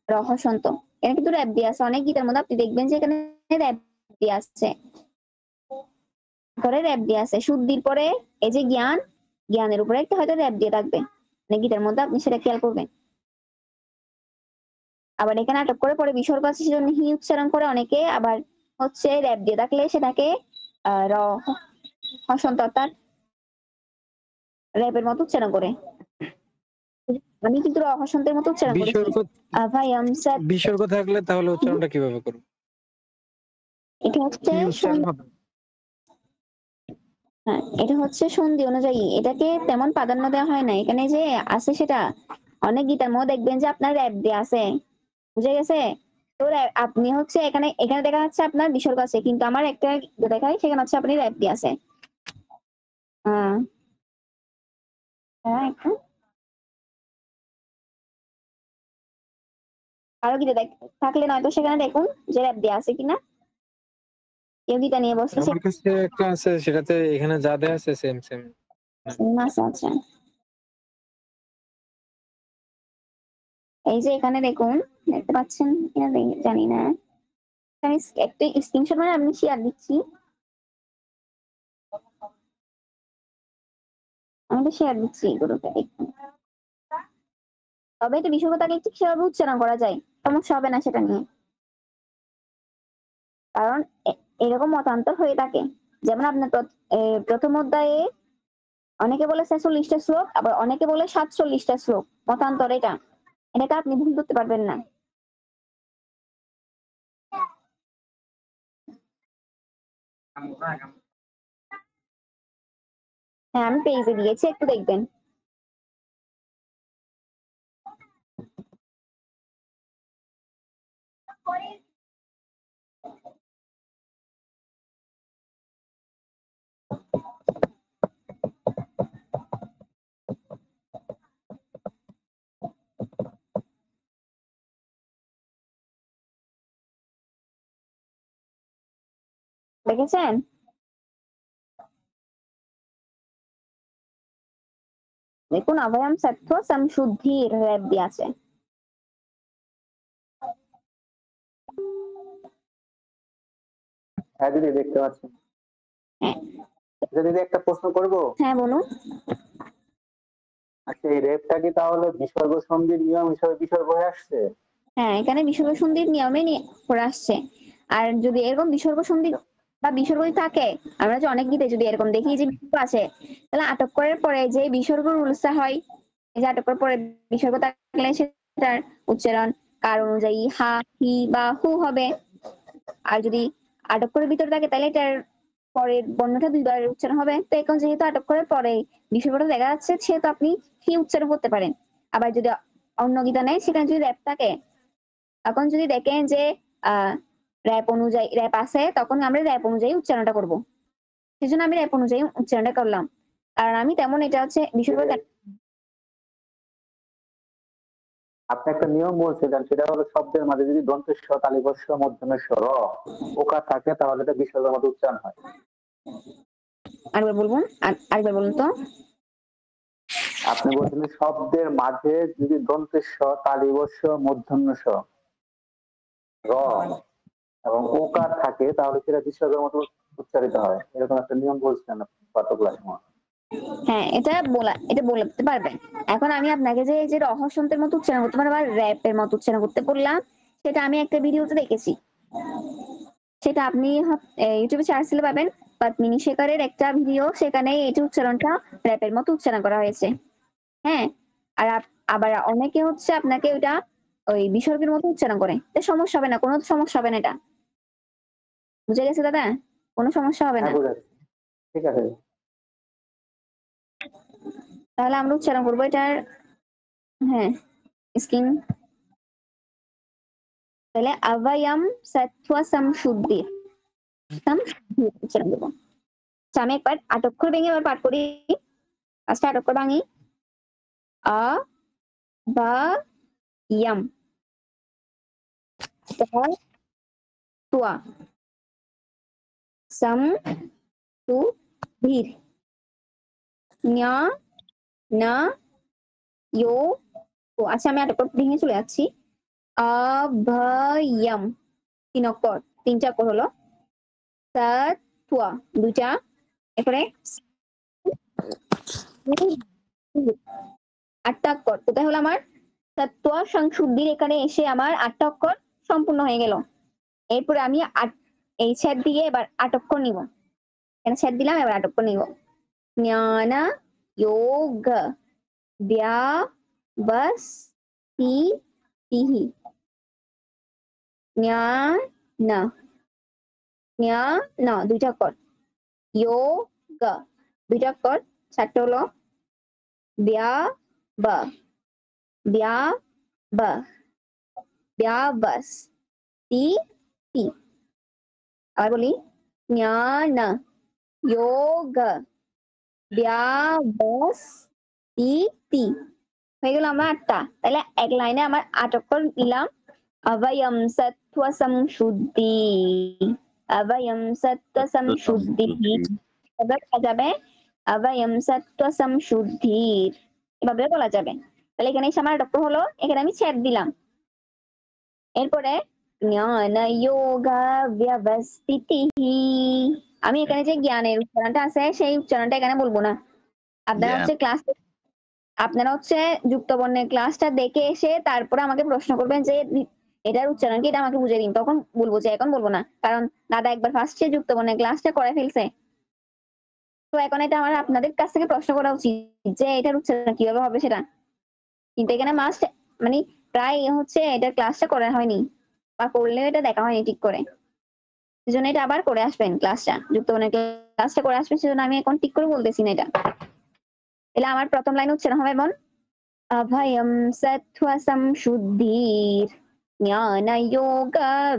র হসন্ত। এখানে কিন্তু র্যাপ দিয়ে আছে, অনেক গীতার মধ্যে আপনি দেখবেন যে এখানে র্যাপ দিয়ে আছে, পরে র্যাপ দিয়ে আছে। শুদ্ধির পরে এই যে জ্ঞান, জ্ঞানের উপরে একটা হয়তো র্যাপ দিয়ে থাকবে মানে গীতার মধ্যে, আপনি সেটা খেয়াল করবেন। আবার এখানে আটক করে পরে বিসর্গ আছে সেজন্য হি উচ্চারণ করে অনেকে, আবার হচ্ছে র্যাপ দিয়ে থাকলে সেটাকে র হসন্ত অর্থাৎ র্যাপের মতো উচ্চারণ করে। আমি কিন্তু র হসন্তের মতো উচ্চারণ করেছি। অভয়ম সৎ, বিসর্গ থাকলে তাহলে উচ্চারণটা কিভাবে করব? এটা হচ্ছে কি উচ্চারণ হবে? হ্যাঁ এটা হচ্ছে সন্ধি অনুযায়ী, এটাকে তেমন প্রাধান্য দেওয়া হয় না। এখানে যে আছে সেটা অনেক গীতার মধ্যে দেখবেন যে আপনার র্যাপ দিয়ে আছে, বুঝে গেছে? তো আপনি হচ্ছে এখানে এখানে দেখা যাচ্ছে আপনার বিসর্গ আছে, কিন্তু আমার একটা দেখাই সেখানে হচ্ছে আপনি র্যাপ দিয়ে আছে। হ্যাঁ হ্যাঁ একটু আরো গীতা থাকলে নয়তো সেখানে দেখুন যে র্যাপ দিয়ে আছে কিনা। কেউ গীতা নিয়ে বসতেছে। আমার কাছে একটা আছে, সেটাতে এখানে যা দেয়া আছে সেম সেম। আচ্ছা আচ্ছা, এই যে এখানে দেখুন, দেখতে পাচ্ছেন কিনা জানি না, আমি একটা স্ক্রিনশট মানে আমি শেয়ার দিচ্ছি, আমি তো শেয়ার দিচ্ছি গ্রুপে দেখুন। তবে এটা বিসর্গটাকে একটু কিভাবে উচ্চারণ করা যায়, সমস্যা হবে না সেটা নিয়ে, কারণ এরকম মতান্তর হয়ে থাকে। যেমন আপনার প্রথম অধ্যায়ে অনেকে বলে 46টা শ্লোক, আবার অনেকে বলে 47টা শ্লোক, মতান্তর এটা, এটাকে আপনি ভুল করতে পারবেন না। হ্যাঁ আমি পেজে দিয়েছি, একটু দেখবেন। দেখেছেন? দেখুন অভয়ম সত্ত্ব সংশুদ্ধির র্যাপ দিয়ে আছে। হ্যাঁ দিদি দেখতে পাচ্ছি। হ্যাঁ দিদি একটা প্রশ্ন করব। হ্যাঁ বলুন। আচ্ছা এই রেপটা কি তাহলে বিসর্গ সন্ধির নিয়ম হিসেবে বিসর্গ হয়ে আসছে? হ্যাঁ এখানে বিসর্গ সন্ধির নিয়মে করে আসছে। আর যদি এরকম বিসর্গ সন্ধি বা বিসর্গ থাকে, আমরা যে অনেক গীতে যদি এরকম দেখি যে বিসর্গ আছে, তাহলে আটক করার পরে যে বিসর্গ রুলসটা হয়, এই যে আটক করার পরে বিসর্গ থাকলে সেটার উচ্চারণ কার অনুযায়ী হা হি বা হু হবে। আর যদি আটক করার ভিতরে থাকে তাহলে এটার পরের বর্ণটা 2 বার উচ্চারণ হবে। তো এখন যেহেতু আটক করার পরে বিসর্গটা দেখা যাচ্ছে, সেহেতু আপনি হি উচ্চারণ করতে পারেন। আবার যদি অন্য গীতা নেই, সেখানে যদি র্যাপ থাকে, এখন যদি দেখেন যে র্যাপ অনুযায়ী র্যাপ আছে, তখন আমরা র্যাপ অনুযায়ী উচ্চারণটা করব। সেজন্য আমি র্যাপ অনুযায়ী উচ্চারণটা করলাম, কারণ আমি তেমন এটা হচ্ছে বিসর্গ। আপনি একটা নিয়ম বলছিলেন, সেটা হলো শব্দের মাঝে যদি দন্তেস্ব তালিবস্য মধ্যমেস্ব র ওকার থাকে তাহলে এটা বিসর্গের মতো উচ্চারণ হয়। আরেকবার বলুন, আরেকবার বলুন তো। আপনি বলছিলেন শব্দের মাঝে যদি দন্তেস্ব তালিবস্য মধ্যমেস্ব র এবং ওকার থাকে তাহলে সেটা বিসর্গের মতো উচ্চারিত হয়, এরকম একটা নিয়ম বলছিলেন গত ক্লাসে। হ্যাঁ এটা বলতে পারবেন। এখন আমি আপনাকে যে এই যে রহস্যন্তের মতো উচ্চারণ করতে পারবো বা র্যাপের মতো উচ্চারণ করতে বললাম, সেটা আমি একটা ভিডিওতে দেখেছি। সেটা আপনি ইউটিউবে সার্চ দিলে পাবেন, পদ্মিনী শেখরের একটা ভিডিও, সেখানে এই উচ্চারণটা র্যাপের মতো উচ্চারণ করা হয়েছে। হ্যাঁ, আর আবার অনেকে হচ্ছে আপনাকে ওইটা ওই বিসর্গের মতো উচ্চারণ করে, সমস্যা হবে না, কোনো সমস্যা হবে না, এটা বুঝে গেছে দাদা, কোনো সমস্যা হবে না। হ্যাঁ, বুঝা গেছে। ঠিক আছে। তাহলে আমরা উচ্চারণ করবো এটার। হ্যাঁ, স্ক্রিন। তাহলে অবয়ম সত্ত্ব সমশুদ্ধি, সমশুদ্ধি উচ্চারণ করবো। আচ্ছা, আমি একবার আটক্ষর ভেঙে এবার পাঠ করি। আচ্ছা, আটক্ষর ভাঙি। আ বা ইয়াম সম টু ধীর ঞা না ইয়ো ও। আচ্ছা, আমি আটক্ষর ভেঙে চলে যাচ্ছি। অভয়ম 3 অক্ষর, 3টা অক্ষর হলো। সত্ত্ব 2টা, এরপরে 8টা অক্ষর। কোথায় হলো আমার সত্ত্ব সংশুদ্ধির, এখানে এসে আমার 8টা অক্ষর সম্পূর্ণ হয়ে গেল। এরপরে আমি এই ছেদ দিয়ে এবার 8 অক্ষর নিব, এখানে ছেদ দিলাম, এবার 8 অক্ষর নিব। জ্ঞান যোগ ব্যবস্থিতিঃ, জ্ঞান 2টা অক্ষর, যোগ 2টা অক্ষর, 4টা হলো ব্যবস্থিতি। আবার বলি, জ্ঞান যোগ ব্যবস্থিতি। হয়ে গেল আমার 8টা। তাহলে এক লাইনে আমার 8 অক্ষর দিলাম। অবয়ম সত্ত্ব সমশুদ্ধি, অবয়ম সত্ত্ব সমশুদ্ধি, এবার বলা যাবে অবয়ম সত্ত্ব সমশুদ্ধির, এভাবে বলা যাবে। তাহলে এখানে এসে আমার 8 অক্ষর হলো, এখানে আমি ছেদ দিলাম। এরপরে জ্ঞান যোগ ব্যবস্থিতিঃ, আমি এখানে যে জ্ঞানের উচ্চারণটা আছে সেই উচ্চারণটা এখানে বলবো না। আপনারা হচ্ছে যুক্ত বর্ণের ক্লাসটা দেখে এসে তারপরে আমাকে প্রশ্ন করবেন যে এটার উচ্চারণ কি, এটা আমাকে বুঝিয়ে দিন, তখন বলবো, যে এখন বলবো না, কারণ দাদা একবার ফার্স্টে যুক্ত বর্ণের ক্লাসটা করে ফেলছে। তো এখন এটা আমার আপনাদের কাছ থেকে প্রশ্ন করা উচিত যে এটার উচ্চারণ কিভাবে হবে সেটা, কিন্তু এখানে মাস্ট মানে প্রায় হচ্ছে এটার ক্লাসটা করা হয়নি, বা করলেও এটা দেখা হয়নি ঠিক করে। সেজন্য এটা আবার করে আসবেন, ক্লাসটা যুক্ত বর্ণের ক্লাসটা করে আসবেন, সেজন্য আমি এখন ঠিক করে বলতেছি না এটা। তাহলে আমার প্রথম লাইন উচ্চারণ হবে এমন, অভয়ম সত্ত্ব সমশুদ্ধির জ্ঞান যোগ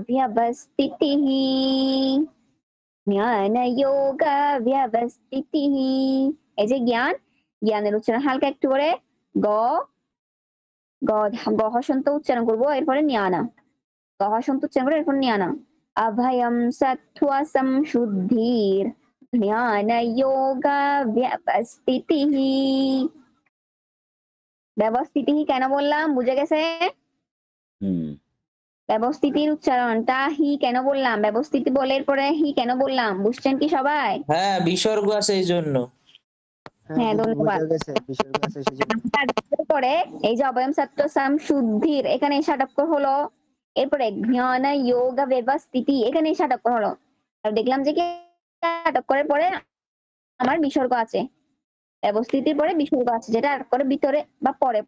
ব্যবস্থিতিঃ, জ্ঞান যোগ ব্যবস্থিতিঃ। এই যে জ্ঞানের উচ্চারণ হালকা একটু করে গ গ হসন্ত উচ্চারণ করবো, এরপরে জ্ঞানা, গ হসন্ত উচ্চারণ করে এরপর জ্ঞানা। অভয়ম সত্ত্ব সমশুদ্ধির জ্ঞান যোগ ব্যবস্থিতিঃ। ব্যবস্থিতি কেন বললাম, বুঝে গেছে? ব্যবস্থিতির উচ্চারণটা হি কেন বললাম, ব্যবস্থিতি বলে পরে হি কেন বললাম, বুঝছেন কি সবাই? হ্যাঁ, বিসর্গ আছে এই জন্য। হ্যাঁ, ধন্যবাদ। তারপরে এই যে অবয়ম সত্ত্ব সমশুদ্ধির, এখানে 7 অক্ষর হলো। এরপরে জ্ঞান যোগ ব্যবস্থিতি, এখানে 7 অক্ষর হলো। আর দেখলাম যে কি 8 অক্ষরের পরে আমার বিসর্গ আছে, ব্যবস্থিতির পরে বিসর্গ আছে, যেটা 8 অক্ষরের ভিতরে বা পরে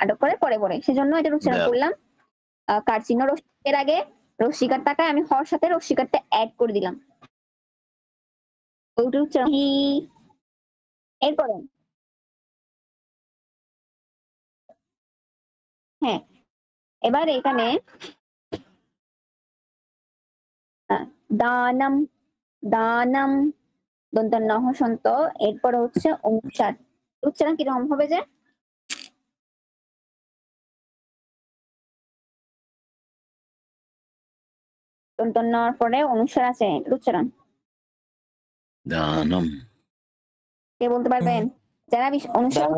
8 অক্ষরের পরে, সেজন্য এটার উচ্চারণ করলাম কার চিহ্ন এর আগে রস্বীকার টাকায় আমি হর সাথে রস্বীকারটা অ্যাড করে দিলাম, ওইটার উচ্চারণ। এরপরে হ্যাঁ, এবার এখানে দানম দানম দন্তন্য হসন্ত, এরপরে হচ্ছে অনুসার, উচ্চারণ কিরকম হবে যে দন্তন্যর পরে অনুসার আছে, উচ্চারণ দানম, কে বলতে পারবেন যারা অনুসার?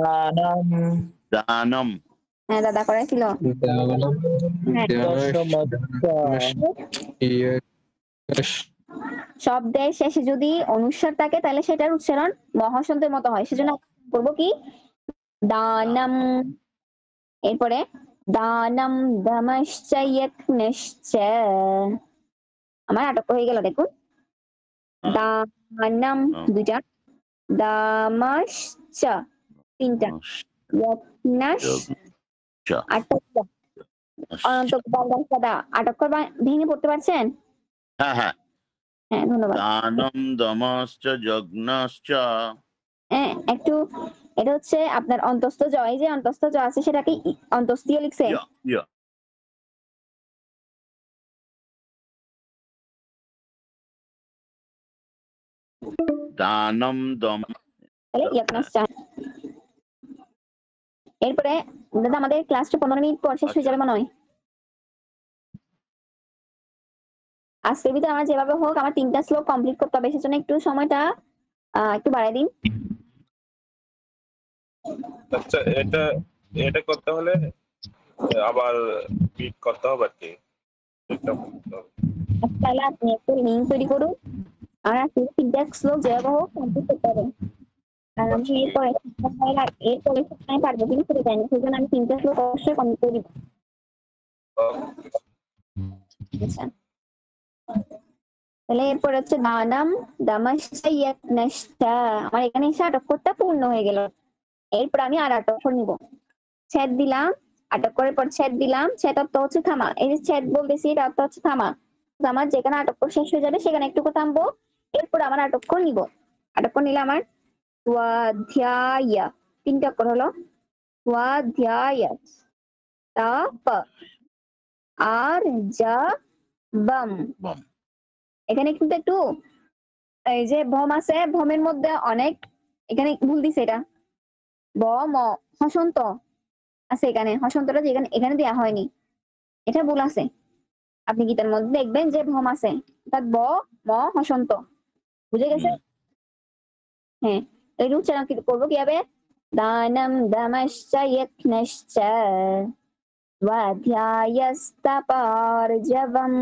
দানম, হ্যাঁ, দাদা করেছিল। শব্দের শেষে যদি অনুস্বার থাকে তাহলে সেটার উচ্চারণ মহাসন্তের মতো হয়, সেজন্য করবো কি দানম, এরপরে দানম দমশ্চ যজ্ঞশ্চ। আমার আটক হয়ে গেল দেখুন। দানম দুইটা, দামশ্চ তিনটা, যজ্ঞশ্চ আটক। অনন্ত সদা আটক করবা, ভেঙে পড়তে পারছেন? হ্যাঁ হ্যাঁ। হ্যাঁ ধন্যবাদ। দানম দমশ্চ যজ্ঞশ্চ। হ্যাঁ একটু, এটা হচ্ছে আপনার অন্তস্থ জ, এই যে অন্তস্থ জ আছে সেটাকে অন্তস্থীয় লিখছে। দানম দম। এরপরে দাদা আমাদের ক্লাসটা 15 মিনিট পর শেষ হয়ে যাবে মনে হয়। আজকের ভিতরে আমার যেভাবে হোক আমার 3টা শ্লোক কমপ্লিট করতে হবে, সেজন্য একটু সময়টা একটু বাড়াই দিন। আচ্ছা, এটা এটা করতে হলে আবার রিড করতে হবে আর কি। তাহলে আপনি একটা লিঙ্ক তৈরি করুন, আর আজকে 3টা শ্লোক যেভাবে হোক কমপ্লিট করতে হবে। আর আমি এরপরে আমি পারবো কিনা সেটা জানি, সেজন্য আমি 3টা শ্লোক অবশ্যই কমপ্লিট করে দিব। আচ্ছা তাহলে এরপরে হচ্ছে দানম দমশ্চ যজ্ঞশ্চ। আমার এখানে এসে আটক পূর্ণ হয়ে গেল। এরপর আমি আর আটক নিব, ছেদ দিলাম, আটক করে পর ছেদ দিলাম। ছেদ অর্থ হচ্ছে থামা, এই যে ছেদ বলতেছি এটা অর্থ হচ্ছে থামা। আমার যেখানে আটক শেষ হয়ে যাবে সেখানে একটু থামবো, এরপর আমার আটক নিব। আটক নিলে আমার স্বাধ্যায়, 3টা অক্ষর হলো স্বাধ্যায়, তাপ আর যা বম। এখানে কিন্তু একটু এই যে ভম আছে, ভমের মধ্যে অনেক এখানে ভুল দিছে, এটা ব ম হসন্ত আছে, এখানে হসন্তটা যেখানে এখানে দেওয়া হয়নি, এটা ভুল আছে। আপনি গীতার মধ্যে দেখবেন যে ভম আছে, অর্থাৎ ব ম হসন্ত, বুঝে গেছে? হ্যাঁ, এই উচ্চারণ করবো কিভাবে? দানম দমশ্চ যজ্ঞশ্চ স্বাধ্যায়স্তপার্জবম।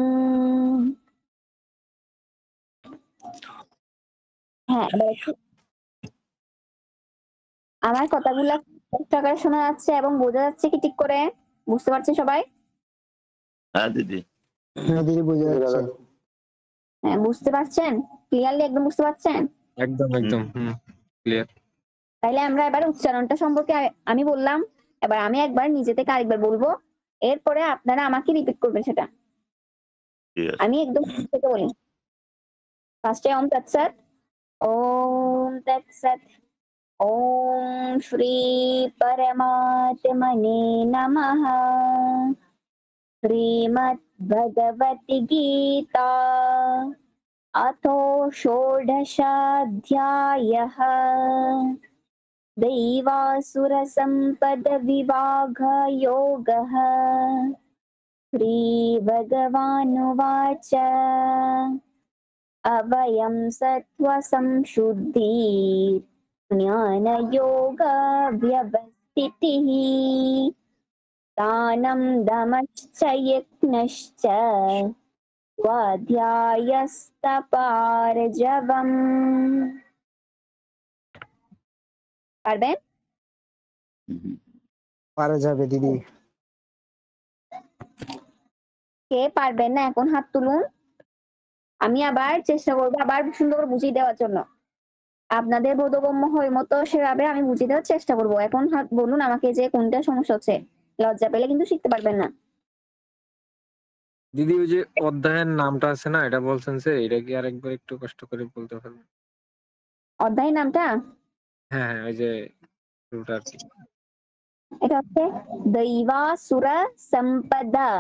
হ্যাঁ, আমার কথাগুলা স্পষ্ট আকারে শোনা যাচ্ছে এবং বোঝা যাচ্ছে কি ঠিক করে? বুঝতে পারছে সবাই? হ্যাঁ দিদি। হ্যাঁ দিদি বুঝে যাচ্ছে। হ্যাঁ বুঝতে পারছেন? ক্লিয়ারলি একদম বুঝতে পারছেন? একদম একদম ক্লিয়ার। তাইলে আমরা এবার উচ্চারণটা সম্পর্কে আমি বললাম, এবার আমি একবার নিজে থেকে আরেকবার বলবো, এরপরে আপনারা আমাকে রিপিট করবেন সেটা। আমি একদম থেকে বলি। ফার্স্টে ওম তৎসৎ। ওম তৎসৎ। ওম শ্রী পরমাত্মনে নমঃ। শ্রীমদ্ভগবতি গীতা अथो षोडशाध्यायः। दैवासुरसम्पदविभागयोगः। श्रीभगवानुवाच अभयं सत्त्वसंशुद्धि ज्ञानयोगव्यवस्थितिः। दानं दमश्च यज्ञश्च স্বাধ্যায়স্তপার্জবম। পারবেন? পারা যাবে দিদি। কে পারবেন না এখন হাত তুলুন, আমি আবার চেষ্টা করবো আবার সুন্দর করে বুঝিয়ে দেওয়ার জন্য। আপনাদের বোধগম্য হয় মতো সেভাবে আমি বুঝিয়ে দেওয়ার চেষ্টা করবো। এখন হাত বলুন আমাকে যে কোনটা সমস্যা হচ্ছে। লজ্জা পেলে কিন্তু শিখতে পারবেন না। দিদি ওই যে অধ্যায়ের নামটা আছে না, এটা বলছেন যে এটা কি আরেকবার একটু কষ্ট করে বলতে পারবেন? অধ্যায়ের নামটা? হ্যাঁ ওই যে শুরুটা আর কি। এটা হচ্ছে দৈবাসুর সম্পদা।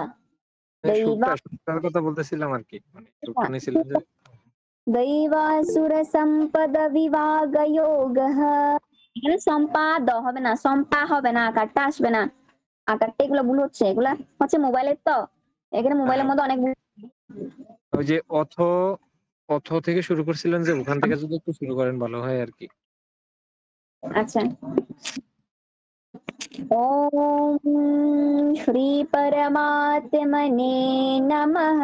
শুরুটার কথা বলতেছিলাম আর কি, মানে শুরুটা ছিল যে দৈবাসুর সম্পদ বিভাগ যোগঃ। এখানে সম্পাদ হবে না, সম্পা হবে না, আকারটা আসবে না। আকারটা এগুলো ভুল হচ্ছে, এগুলা হচ্ছে মোবাইলের, তো এখানে মোবাইলের মধ্যে অনেক ওই যে অথ থেকে শুরু করছিলেন যে ওখান থেকে যদি একটু শুরু করেন ভালো হয় আর কি। আচ্ছা। ওম শ্রী পরমাত্মনে নমঃ।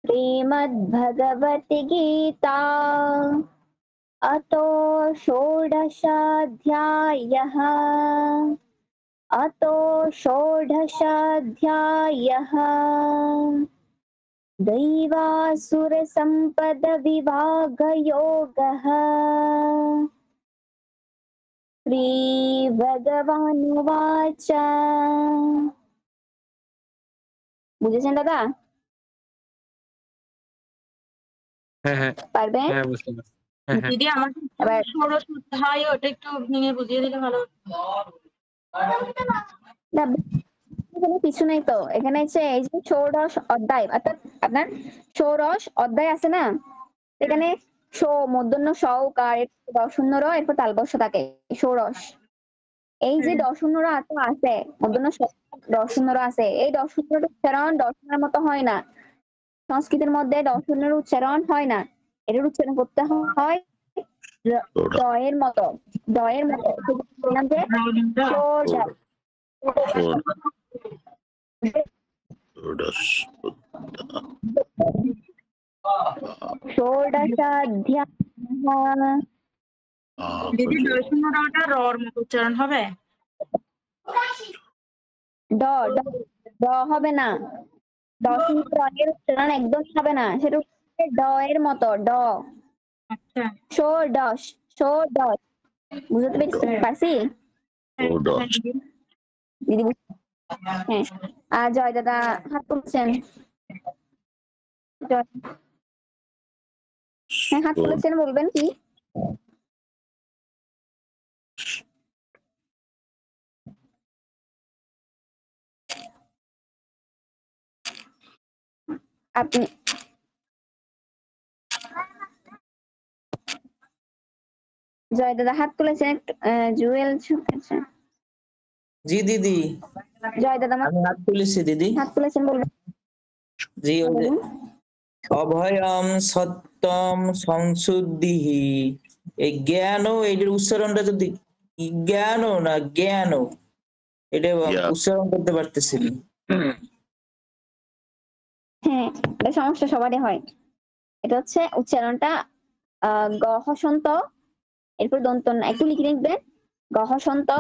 শ্রীমদ্ভগবতি গীতা अतो षोडशाध्यायः। अतो षोडशाध्यायः दैवासुरसम्पदविभागयोगः श्रीभगवानुवाच বুঝেছেন দাদা? হ্যাঁ হ্যাঁ পারবেন? হ্যাঁ বুঝতে পারছি। হ্যাঁ হ্যাঁ দিদি আমাকে এবার ষোড়শ অধ্যায় ওটা একটু ভেঙে বুঝিয়ে দিলে ভালো হতো। না, এখানে কিছু নেই তো, এখানে হচ্ছে এই যে ষোড়শ অধ্যায় অর্থাৎ আপনার ষোড়শ অধ্যায় আছে না, এখানে মূর্ধন্য স উকার দশন্য র এরপর তালবস্য থাকে ষোড়শ। এই যে দশন্য র আছে মূর্ধন্য স দশন্য র আছে, এই দশন্য উচ্চারণ দশনের মতো হয় না। সংস্কৃতের মধ্যে দশন্যের উচ্চারণ হয় না, এটার উচ্চারণ করতে হয় দয়ের মতো, দয়ের মতো। বললাম যে ষোড়শাধ্যায়ः দিদি দশন্য রটা রর মতো উচ্চারণ হবে? ড ড ড হবে না, দশন্য রয়ের উচ্চারণ একদম হবে না, সেটা হচ্ছে ড এর মতো ড। আচ্ছা ষোড়শ ষোড়শ বুঝতে পারছি দিদি? হ্যাঁ। আর জয় দাদা হাত তুলছেন, হ্যাঁ হাত তুলেছেন, বলবেন কি? আপনি জয় দাদা হাত তুলেছেন একটু, জুয়েল জি দিদি, জয় দাদা আমি হাত তুলেছি দিদি। হাত তুলেছেন, বলবেন? জি ওই যে অভয়ম সত্যম সংশুদ্ধিহি, এই জ্ঞান এটার উচ্চারণটা যদি জ্ঞান না জ্ঞান, এটা উচ্চারণ করতে পারতেছি না। হ্যাঁ, এটা সমস্যা সবারই হয়। এটা হচ্ছে উচ্চারণটা গ হসন্ত এরপর দন্ত ন, একটু লিখে লিখবেন গ হসন্ত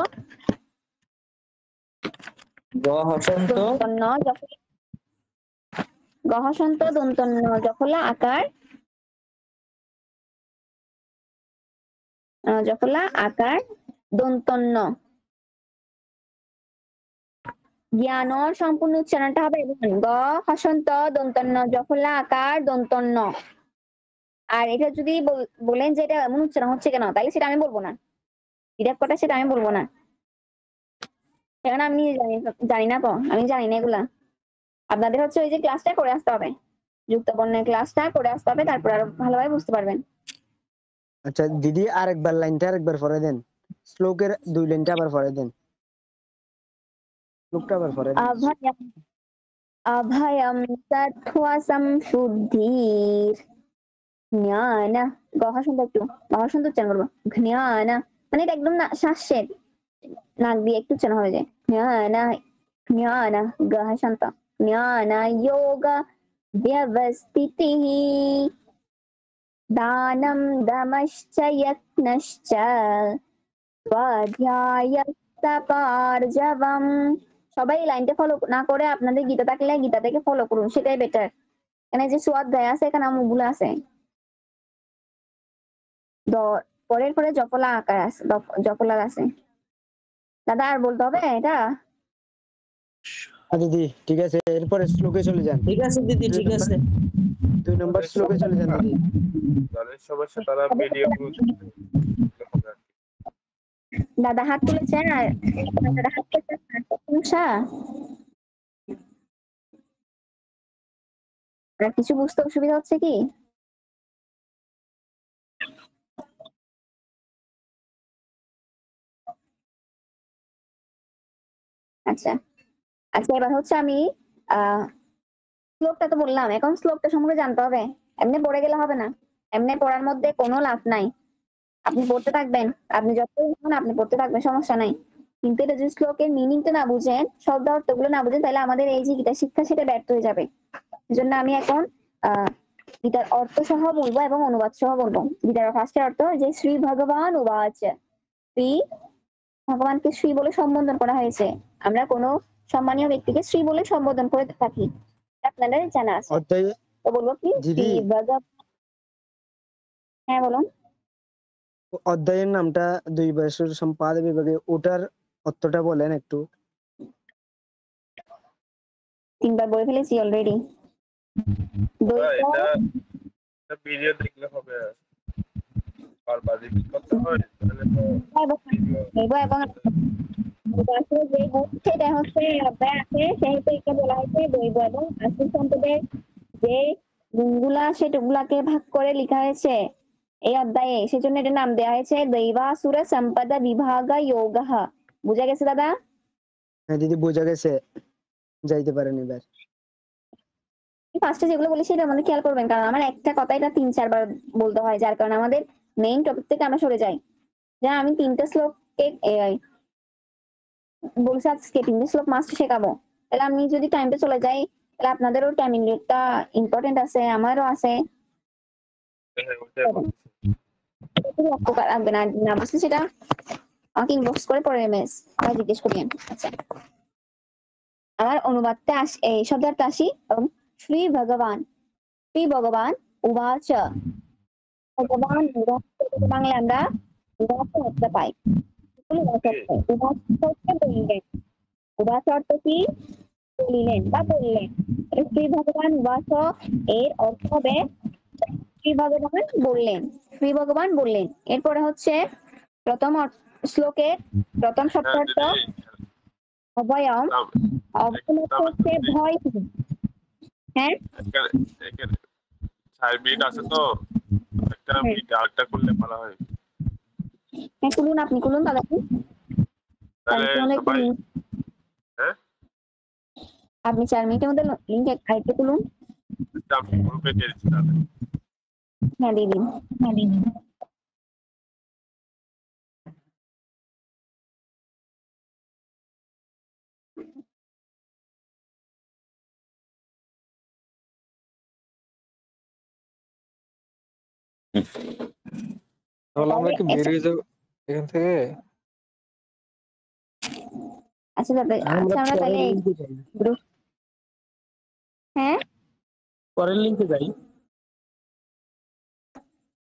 গ হসন্ত দন্তন্য গ হসন্ত দন্তন্য জফলা আকার জফলা আকার দন্তন্য। জ্ঞানর সম্পূর্ণ উচ্চারণটা হবে গ হসন্ত দন্তন্য জফলা আকার দন্তন্য। আর এটা যদি বলেন যে এটা এমন উচ্চারণ হচ্ছে কেন, তাহলে সেটা আমি বলবো না, ডিরেক্ট কথা সেটা আমি বলবো না, কারণ আমি জানি না তো, আমি জানি না এগুলা। আপনাদের হচ্ছে ওই যে ক্লাসটা করে আসতে হবে, যুক্ত বর্ণের ক্লাসটা করে আসতে হবে, তারপর আরো ভালোভাবে বুঝতে পারবেন। আচ্ছা দিদি, আরেকবার লাইনটা আরেকবার পড়ে দেন, শ্লোকের 2 লাইনটা আবার পড়ে দেন, শ্লোকটা আবার পড়ে দেন। अभयम अभयम तत्त्वसं শুদ্ধির জ্ঞান, গহসন্ত একটু গহসন্ত উচ্চারণ করবো, জ্ঞান মানে এটা একদম শ্বাসের নাক দিয়ে একটু উচ্চারণ হবে যে জ্ঞান জ্ঞান গহসন্ত জ্ঞান যোগ ব্যবস্থিতিঃ দানম দমশ্চ যত্নশ্চ স্বাধ্যায়স্তপার্জবম। সবাই লাইনটা ফলো না করে আপনাদের গীতা থাকলে গীতা থেকে ফলো করুন, সেটাই বেটার। এখানে যে স্বাধ্যায় আছে এখানে আমগুলো আছে, পরের পরে জপলা আকার আছে, জপলার আছে। দাদা আর বলতে হবে এটা? দিদি ঠিক আছে, এরপরে শ্লোকে চলে যান। ঠিক আছে দিদি, ঠিক আছে। 2 নম্বর শ্লোকে চলে যান দিদি। তাদের সমস্যা তারা পিডিএফ দাদা হাত তুলেছেন, আর দাদা হাত তুলেছেন সমস্যা আর কিছু বুঝতে অসুবিধা হচ্ছে কি? আচ্ছা আচ্ছা, এবার হচ্ছে আমি শ্লোকটা তো বললাম, এখন শ্লোকটা সম্পর্কে জানতে হবে। এমনি পড়ে গেলে হবে না, এমনি পড়ার মধ্যে কোনো লাভ নাই। আপনি পড়তে থাকবেন, আপনি যত আপনি পড়তে থাকবেন, সমস্যা নাই। কিন্তু এটা যদি শ্লোকের মিনিংটা না বুঝেন, শব্দ অর্থগুলো না বুঝেন, তাহলে আমাদের এই যে গীতা শিক্ষা সেটা ব্যর্থ হয়ে যাবে। এই জন্য আমি এখন গীতার অর্থ সহ বলবো এবং অনুবাদ সহ বলবো। গীতার ফার্স্টের অর্থ যে শ্রী ভগবান উবাচ, শ্রী ভগবানকে শ্রী বলে সম্বোধন করা হয়েছে। আমরা কোনো সম্মানীয় ব্যক্তিকে শ্রী বলে সম্বোধন করে থাকি, আপনাদের জানা আছে। অধ্যায় তো বলবো কি শ্রী দিদি ভগবান। হ্যাঁ বলুন। অধ্যায়ের নামটা দুই বছর সম্পাদ বিভাগে, ওটার অর্থটা বলেন একটু। 3 বার বলে ফেলেছি অলরেডি। এটা ভিডিও দেখলে হবে, বারবার রিপিট করতে হয় তাহলে তো ভিডিও। এবং যে গুণ সেটা হচ্ছে অধ্যায় আছে, সেহেতু একে বলা হয়েছে দৈব। এবং আশ্বিন সম্পদের যে গুণগুলা সেগুলাকে ভাগ করে লেখা হয়েছে এই অধ্যায়ে, সেজন্য এটার নাম দেওয়া হয়েছে দৈবাসুর সম্পদ বিভাগ যোগ। বুঝা গেছে দাদা? হ্যাঁ দিদি বোঝা গেছে, যাইতে পারেন এবার। ফার্স্টে যেগুলো বলি সেটা মানে খেয়াল করবেন, কারণ আমার একটা কথা এটা 3-4 বার বলতে হয়, যার কারণে আমাদের মেইন টপিক থেকে আমরা সরে যাই। যা আমি 3টে শ্লোককে বলছি আজকে 3টে শ্লোক মাস্ট শেখাবো, তাহলে আমি যদি টাইমটা চলে যাই তাহলে আপনাদেরও টাইমিংটা ইম্পর্টেন্ট আছে, আমারও আছে। লক্ষ্য রাখবেন, আর না বুঝলে সেটা আমাকে ইনবক্স করে পরে এমএস জিজ্ঞেস করবেন। আচ্ছা, আমার অনুবাদটা এই শব্দটা আসি। শ্রী ভগবান, শ্রী ভগবান উবাচ। ভগবান বাংলা আমরা উবাচ অর্থ পাই। উবাচ হচ্ছে বললেন। উবাচ অর্থ কি? বলিলেন বা বললেন। শ্রী ভগবান উবাচ এর অর্থ হবে শ্রী ভগবান বললেন, শ্রী ভগবান বললেন। এরপরে হচ্ছে প্রথম শ্লোকের প্রথম শব্দার্থ অভয়ম। অভয়ম হচ্ছে ভয়। হ্যাঁ 4 মিনিট আছে তো, একটা মিনিট আরেকটা করলে ভালো হয়। হ্যাঁ খুলুন, আপনি খুলুন দাদা। তাহলে সবাই হ্যাঁ আপনি 4 মিনিটের মধ্যে লিঙ্ক আইতে খুলুন। আমি গ্রুপে দিয়ে দিচ্ছি তাহলে। হ্যাঁ দিয়ে দিন। তাহলে আমরা কি বের হয়ে যাবো এখান থেকে? আচ্ছা দাদা, আচ্ছা আমরা তাহলে গ্রুপ, হ্যাঁ পরের লিঙ্কে যাই।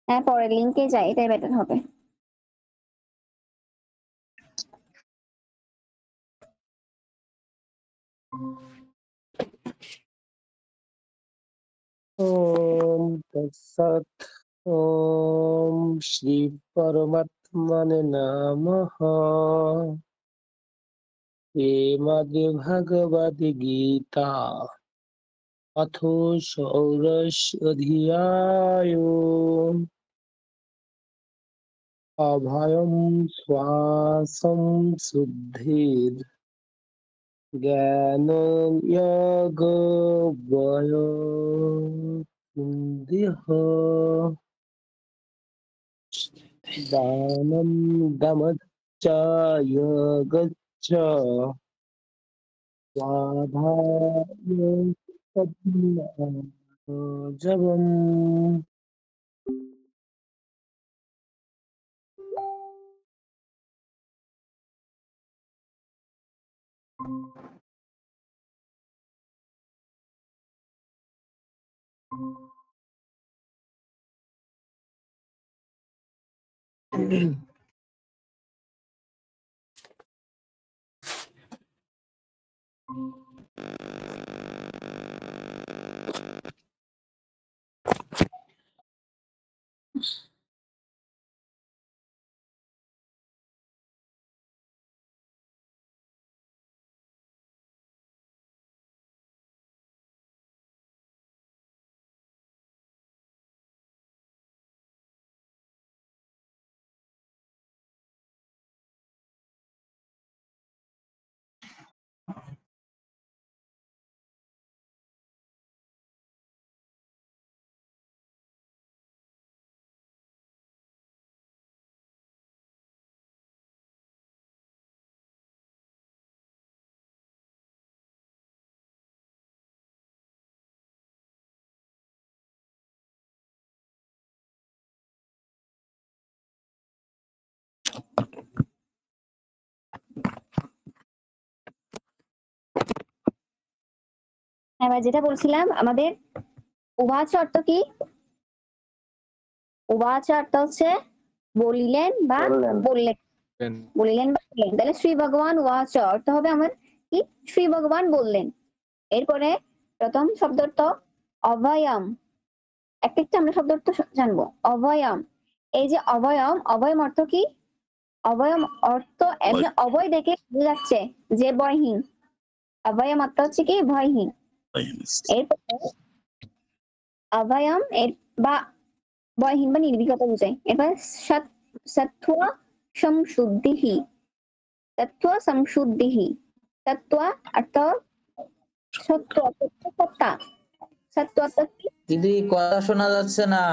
হ্যাঁ পরের লিঙ্কে যাই, এটাই বেটার হবে। ওম তৎসৎ। ওম শ্রী পরমাত্মনে নমঃ। শ্রীমদ্ভগবদ্ গীতা অথ ষোড়শ অধ্যায়। অভয়ম শ্বাসং শুদ্ধির জ্ঞানযোগব্যয় দানম দমশ্চ যোগশ্চ স্বাধ্যায় এবার যেটা বলছিলাম আমাদের উবাচ অর্থ কি? উবাচ অর্থ হচ্ছে বলিলেন বা বললেন, বলিলেন বা বললেন। তাহলে শ্রী ভগবান ওয়াচ অর্থ হবে আমার কি? শ্রী ভগবান বললেন। এরপরে প্রথম শব্দার্থ অভয়ম, একটা আমরা শব্দার্থ জানবো। অভয়ম, এই যে অভয়ম, অভয়ম অর্থ কি? অভয়ম অর্থ এমনি অভয় দেখে বোঝা যাচ্ছে যে ভয়হীন। অভয়ম অর্থ হচ্ছে কি? ভয়হীন। এরপরে অভয়ম এর বা ভয়হীন বা নির্ভীকতা বোঝায়। এবার সত্ত্ব সংশুদ্ধিহি, সত্ত্ব সংশুদ্ধিহি, সত্ত্ব অর্থ সত্য, সত্তা, সত্য অর্থ কি? দিদি কথা শোনা যাচ্ছে না।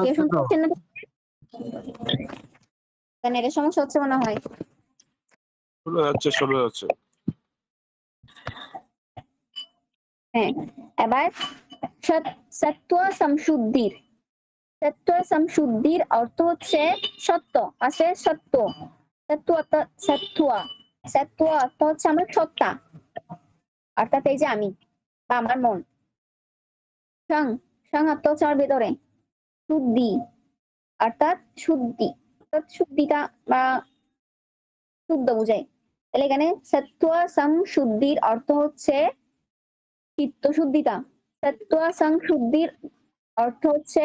কেউ শুনতে পাচ্ছেন না? কেন এর সমস্যা হচ্ছে মনে হয়? শোনা যাচ্ছে। হ্যাঁ, এবার সত্ত্ব সংশুদ্ধির, সত্ত্ব সংশুদ্ধির অর্থ হচ্ছে সত্য, আছে সত্য। সত্ত্ব অর্থ সত্ত্ব, সত্ত্ব অর্থ হচ্ছে আমার সত্তা, অর্থাৎ এই যে আমি বা আমার মন। সং, সং অর্থ হচ্ছে আমার ভেতরে। শুদ্ধি অর্থাৎ শুদ্ধি, অর্থাৎ শুদ্ধিটা বা শুদ্ধ বোঝায়। তাহলে এখানে সত্ত্ব সংশুদ্ধির অর্থ হচ্ছে চিত্ত শুদ্ধিতা। সত্ত্ব সংশুদ্ধির অর্থ হচ্ছে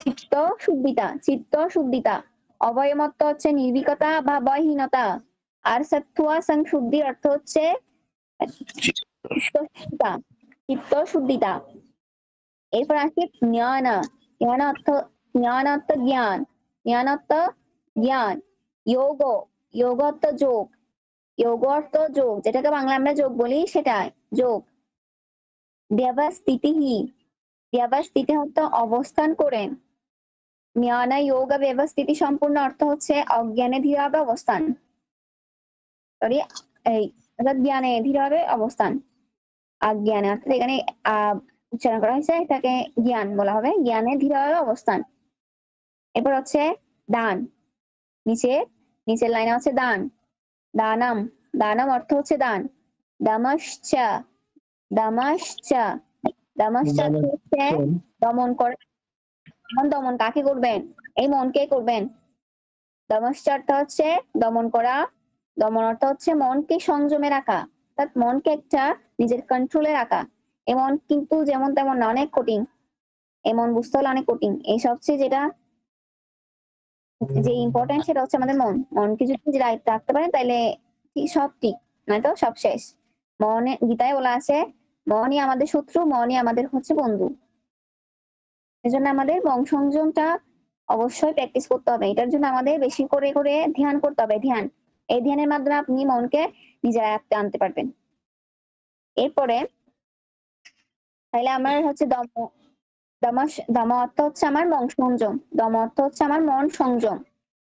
চিত্ত শুদ্ধিতা, চিত্ত শুদ্ধিতা। অভয়মত্ব হচ্ছে নির্ভীকতা বা ভয়হীনতা। আর সত্ত্ব সংশুদ্ধির অর্থ হচ্ছে চিত্তশুদ্ধিতা, চিত্ত শুদ্ধিতা। এরপর আসছে জ্ঞান, জ্ঞান অর্থ, জ্ঞান অর্থ জ্ঞান, জ্ঞান অর্থ জ্ঞান। যোগ, যোগ অর্থ যোগ, যোগ অর্থ যোগ, যেটাকে বাংলা আমরা যোগ বলি সেটাই যোগ। ব্যবস্থিতিহি, ব্যবস্থিতি অর্থ অবস্থান করে। জ্ঞান যোগ ব্যবস্থিতি সম্পূর্ণ অর্থ হচ্ছে অজ্ঞানে ধীরভাবে অবস্থান, সরি এই অর্থাৎ জ্ঞানে ধীরভাবে অবস্থান। অজ্ঞানে অর্থাৎ এখানে উচ্চারণ করা হয়েছে, এটাকে জ্ঞান বলা হবে, জ্ঞানে ধীরভাবে অবস্থান। এরপর হচ্ছে দান, নিচের লাইনে আছে দান। দানাম, দানাম অর্থ হচ্ছে দান। দামশ্চ, দামশ্চ, দামশ্চ অর্থ হচ্ছে দমন করা। দমন কাকে করবেন? এই মনকে করবেন। দমশ্চ অর্থ হচ্ছে দমন করা, দমন অর্থ হচ্ছে মনকে সংযমে রাখা, অর্থাৎ মনকে একটা নিজের কন্ট্রোলে রাখা। এমন কিন্তু যেমন তেমন না, অনেক কঠিন। এমন বুঝতে হলে অনেক কঠিন। এই সবচেয়ে যেটা যে ইম্পর্টেন্ট সেটা হচ্ছে আমাদের মন। মনকে যদি রাখতে পারেন তাহলে সব ঠিক, নয়তো সব শেষ। মনে গীতায় বলা আছে মনই আমাদের শত্রু, মনই আমাদের হচ্ছে বন্ধু। এজন্য আমাদের মন সংযমটা অবশ্যই প্র্যাকটিস করতে হবে। এটার জন্য আমাদের বেশি করে করে ধ্যান করতে হবে। ধ্যান, এই ধ্যানের মাধ্যমে আপনি মনকে নিজের আয়ত্তে আনতে পারবেন। এরপরে তাহলে আমার হচ্ছে দম, দম অর্থ হচ্ছে আমার মন সংযম, দম অর্থ হচ্ছে আমার মন সংযম।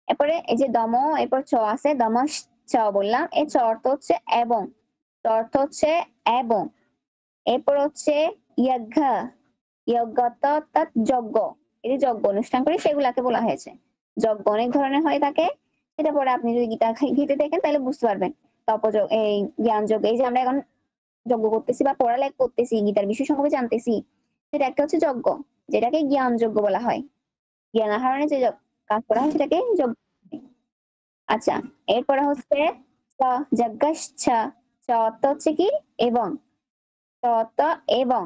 এরপরে এই যে দম, এরপর চ আছে, দমশ চ বললাম, এই চ অর্থ হচ্ছে এবং, চ অর্থ হচ্ছে এবং। এরপর হচ্ছে যজ্ঞ, যজ্ঞ অর্থাৎ যজ্ঞ, এই যজ্ঞ অনুষ্ঠান করি সেগুলাকে বলা হয়েছে। যজ্ঞ অনেক ধরনের হয়ে থাকে, সেটা পরে আপনি যদি গীতা ঘেঁটে দেখেন তাহলে বুঝতে পারবেন। তপযোগ, এই জ্ঞান যোগ, এই যে আমরা এখন যজ্ঞ করতেছি বা পড়ালেখা করতেছি, গীতার বিষয় সম্পর্কে জানতেছি, সেটা একটা হচ্ছে যজ্ঞ, যেটাকে জ্ঞান যজ্ঞ বলা হয়। জ্ঞান আহরণে যে কাজ করা হয় সেটাকে যজ্ঞ। আচ্ছা, এরপরে হচ্ছে যজ্ঞশ্চ, চ অর্থ হচ্ছে কি? এবং, চ অর্থ এবং।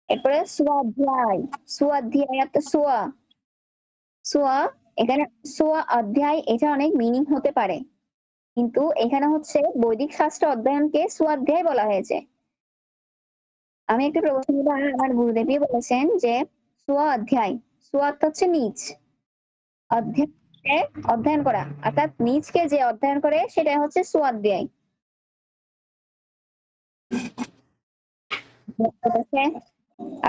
এরপরে স্বাধ্যায়, স্বাধ্যায় অর্থ সোয়া, সোয়া, এখানে সোয়া অধ্যায়, এটা অনেক মিনিং হতে পারে, কিন্তু এখানে হচ্ছে বৈদিক শাস্ত্র অধ্যয়নকে স্বাধ্যায় বলা হয়েছে। আমি একটা প্রবচন, আমার গুরুদেবী বলেছেন যে সোয়া অধ্যায়, সোয়া অর্থ হচ্ছে নিজ, অধ্যয়ন অধ্যয়ন করা, অর্থাৎ নিজকে যে অধ্যয়ন করে সেটা হচ্ছে স্বাধ্যায়।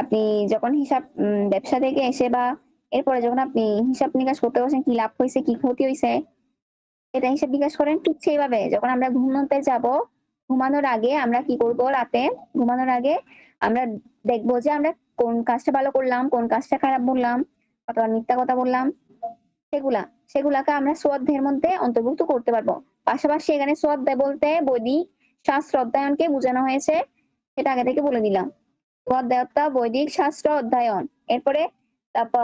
আপনি যখন হিসাব ব্যবসা থেকে এসে বা এরপরে যখন আপনি হিসাব নিকাশ করতে বসেন, কি লাভ হয়েছে কি ক্ষতি হয়েছে এটা হিসাব নিকাশ করেন, ঠিক সেইভাবে যখন আমরা ঘুমোতে যাব, ঘুমানোর আগে আমরা কি করব, রাতে ঘুমানোর আগে আমরা দেখবো যে আমরা কোন কাজটা ভালো করলাম, কোন কাজটা খারাপ বললাম, অথবা মিথ্যা কথা বললাম, সেগুলা সেগুলাকে আমরা সোয়াধ্যায়ের মধ্যে অন্তর্ভুক্ত করতে পারবো। পাশাপাশি এখানে সোয়াধ্যায় বলতে বৈদিক শাস্ত্র অধ্যয়নকে বোঝানো হয়েছে, সেটা আগে থেকে বলে দিলাম। সোয়াধ্যায় অর্থাৎ বৈদিক শাস্ত্র অধ্যয়ন। এরপরে তপ,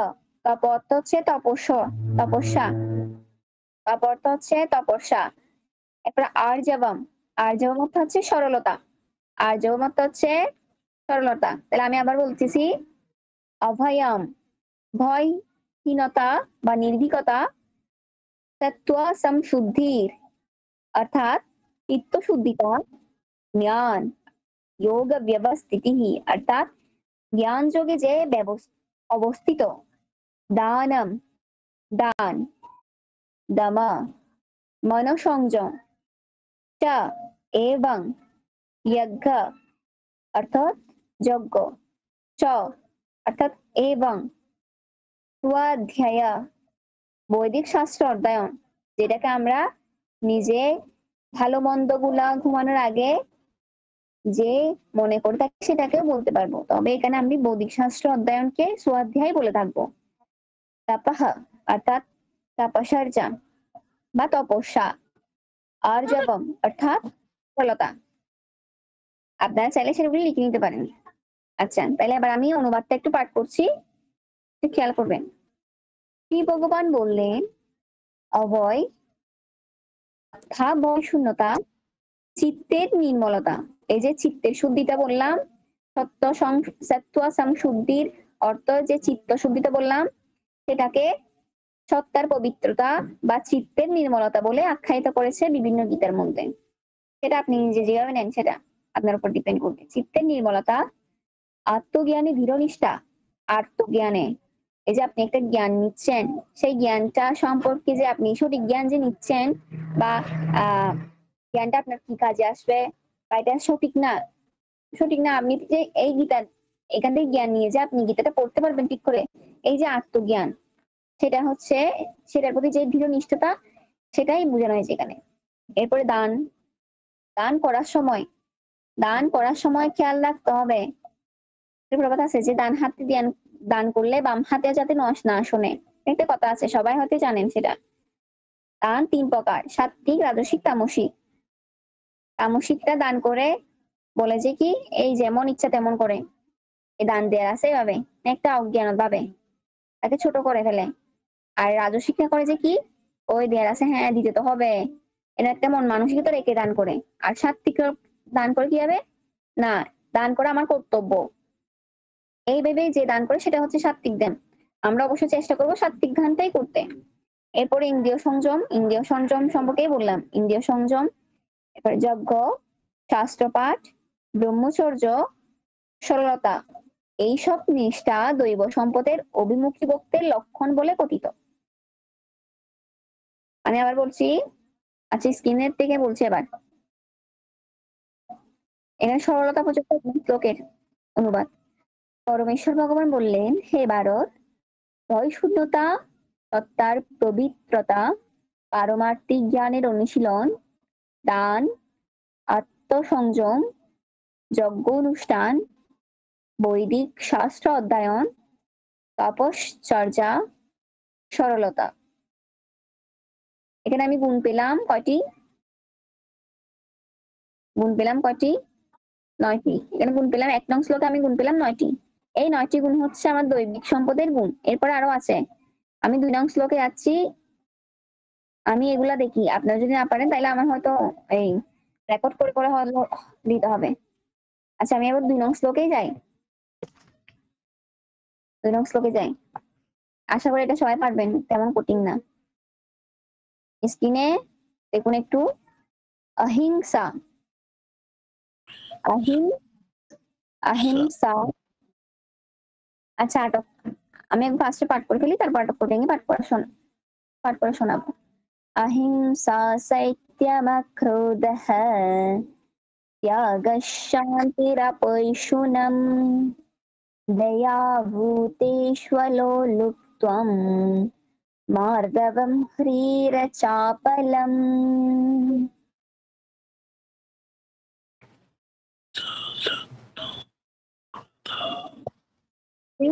তপ অর্থ হচ্ছে তপস্যা, তপ অর্থ হচ্ছে তপস্যা। এরপরে আর্জবম, আর্জবম অর্থ হচ্ছে সরলতা, আর্জবম অর্থ হচ্ছে সরলতা। তাহলে আমি আবার বলতেছি, অভয়ম ভয়হীনতা বা নির্ভীকতা, সত্ত্ব সংশুদ্ধির অর্থাৎ চিত্তশুদ্ধিতা, জ্ঞান যোগ ব্যবস্থিতি অর্থাৎ জ্ঞান যোগে যে অবস্থিত, দানম দান, দম মনসংযম, চ এবং যজ্ঞ অর্থাৎ যজ্ঞ, চ অর্থাৎ এবং স্বাধ্যায় বৈদিক শাস্ত্র অধ্যয়ন, যেটাকে আমরা নিজে ভালো মন্দ গুলা ঘুমানোর আগে যে মনে করে থাকি সেটাকেও বলতে পারবো, তবে এখানে আমি বৈদিক শাস্ত্র অধ্যয়নকে স্বাধ্যায় বলে থাকবো। তাপহ অর্থাৎ তপস্যার্চা বা তপস্যা, আর্জবম অর্থাৎ সরলতা। আপনারা চাইলে সেগুলি লিখে নিতে পারেন। আচ্ছা, তাহলে এবার আমি অনুবাদটা একটু পাঠ করছি, একটু খেয়াল করবেন। শ্রী ভগবান বললেন, অভয় ভয় শূন্যতা, চিত্তের নির্মলতা। এই যে চিত্তের শুদ্ধিটা বললাম, সত্ত্ব সংশুদ্ধির অর্থ যে চিত্ত শুদ্ধিটা বললাম, সেটাকে সত্তার পবিত্রতা বা চিত্তের নির্মলতা বলে আখ্যায়িত করেছে বিভিন্ন গীতার মধ্যে। সেটা আপনি নিজে যেভাবে নেন সেটা আপনার উপর ডিপেন্ড করবে। চিত্তের নির্মলতা, আত্মজ্ঞানে দৃঢ়নিষ্ঠা, আত্মজ্ঞানে এই যে আপনি একটা জ্ঞান নিচ্ছেন, সেই জ্ঞানটা সম্পর্কে যে আপনি সঠিক জ্ঞান যে নিচ্ছেন বা জ্ঞানটা আপনার কি কাজে আসবে বা এটা সঠিক না, আপনি যে এই গীতা এখান থেকে জ্ঞান নিয়ে যে আপনি গীতাটা পড়তে পারবেন ঠিক করে, এই যে আত্মজ্ঞান, সেটা হচ্ছে সেটার প্রতি যে দৃঢ় নিষ্ঠতা, সেটাই বোঝানো হয়েছে এখানে। এরপরে দান, দান করার সময় খেয়াল রাখতে হবে। প্রবাদ আছে যে ডান হাতে দান করলে বাম হাতে যাতে না শোনে, একটা কথা আছে, সবাই হয়তো জানেন সেটা। দান 3 প্রকার, সাত্বিক, রাজসিক, তামসিক। তামসিকটা দান করে বলে যে কি, এই যেমন ইচ্ছা তেমন করে এই দান দেওয়ার আছে এভাবে, একটা অজ্ঞান ভাবে তাকে ছোট করে ফেলে। আর রাজসিকটা করে যে কি, ওই দেয়ার আছে হ্যাঁ দিতে তো হবে, এটা একটা মন মানসিকতা রেখে দান করে। আর সাত্বিক দান করে কি হবে, না দান করা আমার কর্তব্য, এই ভেবে যে দান করে সেটা হচ্ছে সাত্বিক দান। আমরা অবশ্যই চেষ্টা করবো সাত্বিক দানটাই করতে। এরপরে ইন্দ্রিয় সংযম সম্পর্কেই বললাম, ইন্দ্রিয় সংযম। এরপরে যজ্ঞ, শাস্ত্রপাঠ, ব্রহ্মচর্য, সরলতা, এইসব নিষ্ঠা দৈব সম্পদের অভিমুখী ভক্তের লক্ষণ বলে কথিত। আমি আবার বলছি, আচ্ছা স্ক্রিনের থেকে বলছি এবার। এখানে সরলতা পর্যন্ত শ্লোকের অনুবাদ। পরমেশ্বর ভগবান বললেন, হে ভারত, ভয় শূন্যতা, সত্তার পবিত্রতা, পারমার্থিক জ্ঞানের অনুশীলন, দান, আত্মসংযম, যজ্ঞ অনুষ্ঠান, বৈদিক শাস্ত্র অধ্যয়ন, তপশ্চর্যা, সরলতা। এখানে আমি গুণ পেলাম কয়টি? 9টি। এখানে গুণ পেলাম 1 নং শ্লোকে আমি গুণ পেলাম 9টি। এই 9টি গুণ হচ্ছে আমার দৈবিক সম্পদের গুণ। এরপর আরো আছে, আমি 2 নং শ্লোকে যাচ্ছি, আমি এগুলা দেখি, আপনারা যদি না পারেন তাহলে আমার হয়তো এই রেকর্ড করে হলো দিতে হবে। আচ্ছা আমি এবার 2 নং শ্লোকেই যাই, 2 নং শ্লোকে যাই। আশা করি এটা সবাই পারবেন, তেমন কঠিন না। স্ক্রিনে দেখুন একটু, অহিংসা, অহিংসা। আচ্ছা আটক, আমি একবার ফার্স্টে পাঠ করে ফেলি, তারপর আটক করে ভেঙে পাঠ করে শোনাবো। अहिंसा सत्यमक्रोधः त्यागः शान्तिरपैशुनम् दया भूतेष्वलोलुप्त्वम् मार्दवम् ह्रीरचापलम्।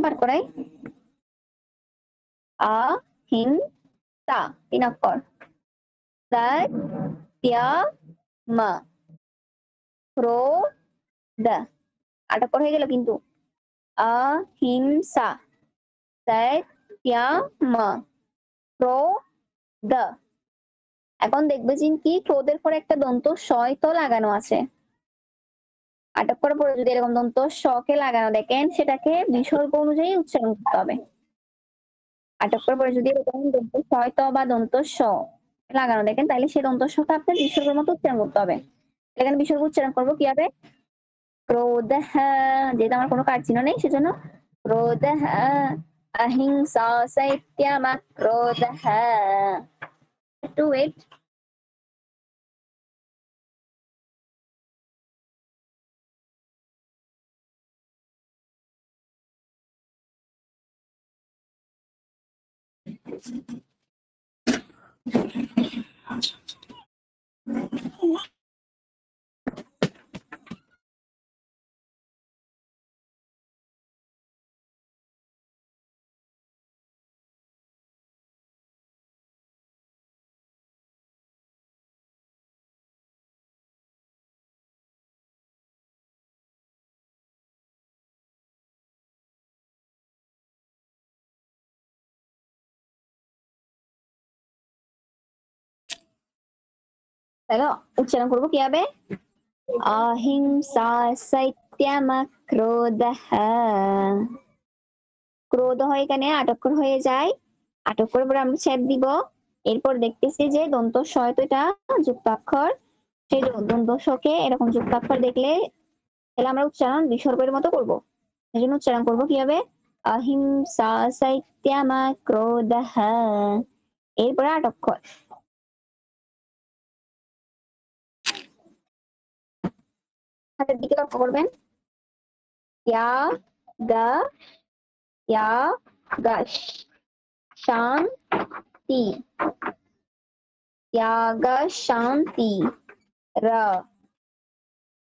পাঠ করাই। তা 3 অক্ষর সত্যম ক্রোধ 8 অক্ষর হয়ে গেল কিন্তু অহিংসা সত্যম ক্রোধ। এখন দেখবে যে কি ক্রোধের পরে একটা দন্ত শয় তো লাগানো আছে। 8 অক্ষরের পরে যদি এরকম দন্ত শ-কে লাগানো দেখেন সেটাকে বিসর্গ অনুযায়ী উচ্চারণ করতে হবে। 8 অক্ষরের পরে যদি এরকম দন্ত শয় ত বা দন্ত শ লাগানো দেখেন তাহলে সেই দন্ত শকে আপনার বিসর্গের মতো উচ্চারণ করতে হবে। এখানে বিসর্গ উচ্চারণ করবো কিভাবে? ক্রোধ, যেহেতু আমার কোনো কার চিহ্ন নেই সেজন্য ক্রোধ অহিংসা সত্যম ক্রোধ। একটু ওয়েট। তাহলে উচ্চারণ করবো কিভাবে? অহিংসা সত্যম ক্রোধ। ক্রোধ হয় এখানে 8 অক্ষর হয়ে যায়। 8 অক্ষরের পরে আমরা ছেদ দিব। এরপর দেখতেছি যে দন্ত শ তো এটা যুক্তাক্ষর, সেই দন্ত শ-কে এরকম যুক্তাক্ষর দেখলে তাহলে আমরা উচ্চারণ বিসর্গের মতো করব। এই জন্য উচ্চারণ করবো কিভাবে? অহিংসা সত্যম ক্রোধ। এরপরে 8 অক্ষর। হাতের দিকে লক্ষ্য করবেন। শান্তি, ত্যাগ শান্তি র,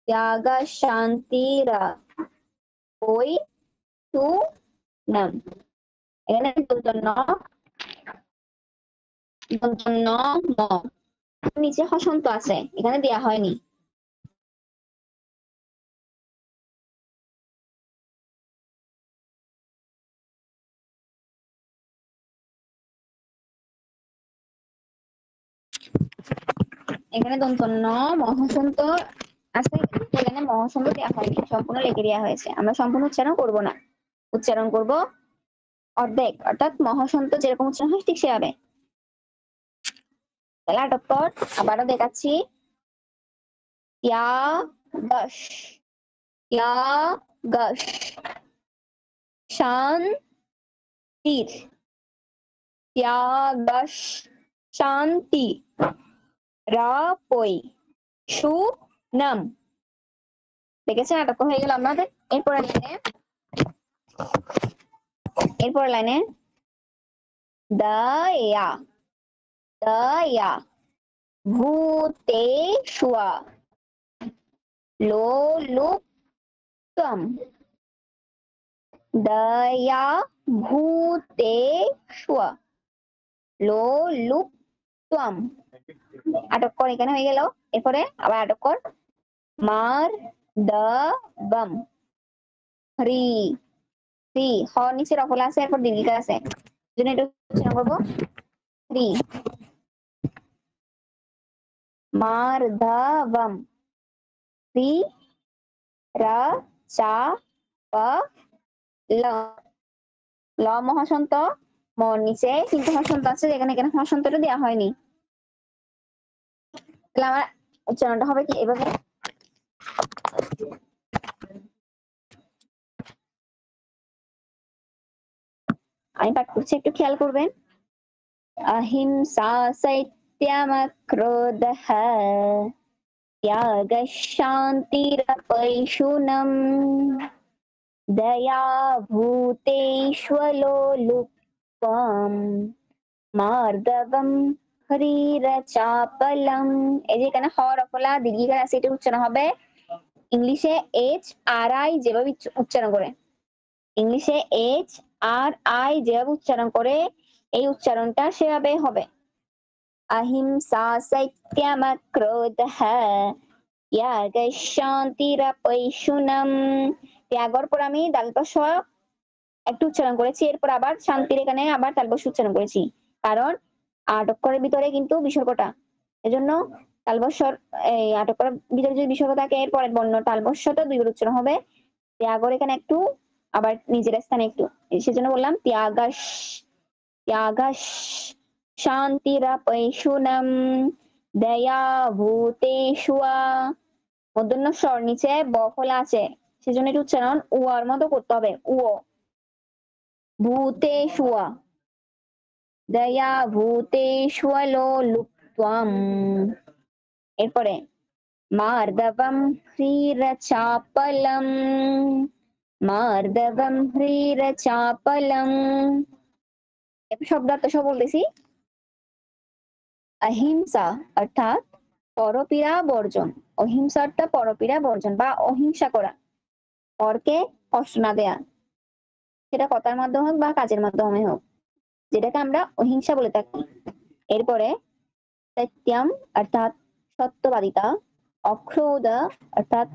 ত্যাগ শান্তি র, ওই টু নাম। এখানে দন্ত ন ম, নিচে হসন্ত আছে, এখানে দেয়া হয়নি। এখানে দন্ত ন মহাসন্ত আছে, এখানে মহাসন্ত দেওয়া হয়নি, সম্পূর্ণ লিখে দেওয়া হয়েছে। আমরা সম্পূর্ণ উচ্চারণ করব না, উচ্চারণ করব অর্ধেক, অর্থাৎ মহাসন্ত যেরকম উচ্চারণ হয় ঠিক সেভাবে। তাহলে 8 অক্ষর আবারও দেখাচ্ছি। শান্তির, ত্যাগ শান্তি রাপই সুনাম। দেখেছেন 8 অক্ষর হয়ে গেল আমাদের। এরপর লাইনে দয়া, দয়া ভূতেষু লোলুপ্তম, দয়া ভূতেষু লোলুপ্তম। 8 অক্ষর এখানে হয়ে গেল। এরপরে আবার 8 অক্ষর মারদবম, হ্রি, হ্রি হ নিচে রফলা আছে, এরপর দীর্ঘিকা আছে, জন্য এটা উচ্চারণ করবো হ্রি। মারদবম, হ্রি র চা প ল, ল মহাসন্ত, ম নিচে কিন্তু হসন্ত আছে, যেখানে এখানে হসন্তটা দেওয়া হয়নি। তাহলে আমার উচ্চারণটা হবে কি এভাবে। আমি পাঠ করছি, একটু খেয়াল করবেন। অহিংসা সত্যম ক্রোধ ত্যাগ শান্তিরপৈশুনম দয়া ভূতেষু লোলুপ্তম মার্দবম হরিরচাপলম। এই যে এখানে হ রফলা দীর্ঘিকার আছে, এটা উচ্চারণ হবে ইংলিশে HRI যেভাবে উচ্চারণ করে, ইংলিশে HRI যেভাবে উচ্চারণ করে এই উচ্চারণটা সেভাবে হবে। আহিংসা সত্যম ক্রোধঃ ত্যাগ শান্তিরাপৈশুনম। ত্যাগর পর আমি তালব্য একটু উচ্চারণ করেছি, এরপর আবার শান্তির এখানে আবার তালব্য উচ্চারণ করেছি, কারণ আটক্করের ভিতরে কিন্তু বিসর্গটা, এজন্য তালবস্বর এই আটক্করের ভিতরে যদি বিসর্গ থাকে এরপরে বর্ণ তালবস্যটা দুইবার উচ্চারণ হবে। ত্যাগর এখানে একটু আবার নিজের স্থানে একটু, সেজন্য বললাম ত্যাগাস ত্যাগাস শান্তিরাপৈশুনম দয়া ভূতেষুয়া। মূর্ধন্য স্বর নিচে ব ফলা আছে, সেজন্য একটু উচ্চারণ উয়ার মতো করতে হবে। উ ভূতেষুয়া দয়া ভূতেষ্বলো লুপ্তম। এরপরে মার্দবম হ্রীরচাপলম মার্দবম হ্রীরচাপলম। শব্দার্থ সব বলতেছি। অহিংসা অর্থাৎ পরপীড়া বর্জন। অহিংসা অর্থাৎ পরপীড়া বর্জন বা অহিংসা করা, পরকে কষ্ট না দেয়া, সেটা কথার মাধ্যমে হোক বা কাজের মাধ্যমে হোক, যেটাকে আমরা অহিংসা বলে থাকি। এরপরে সত্যম অর্থাৎ সত্যবাদিতা, অক্রোধ অর্থাৎ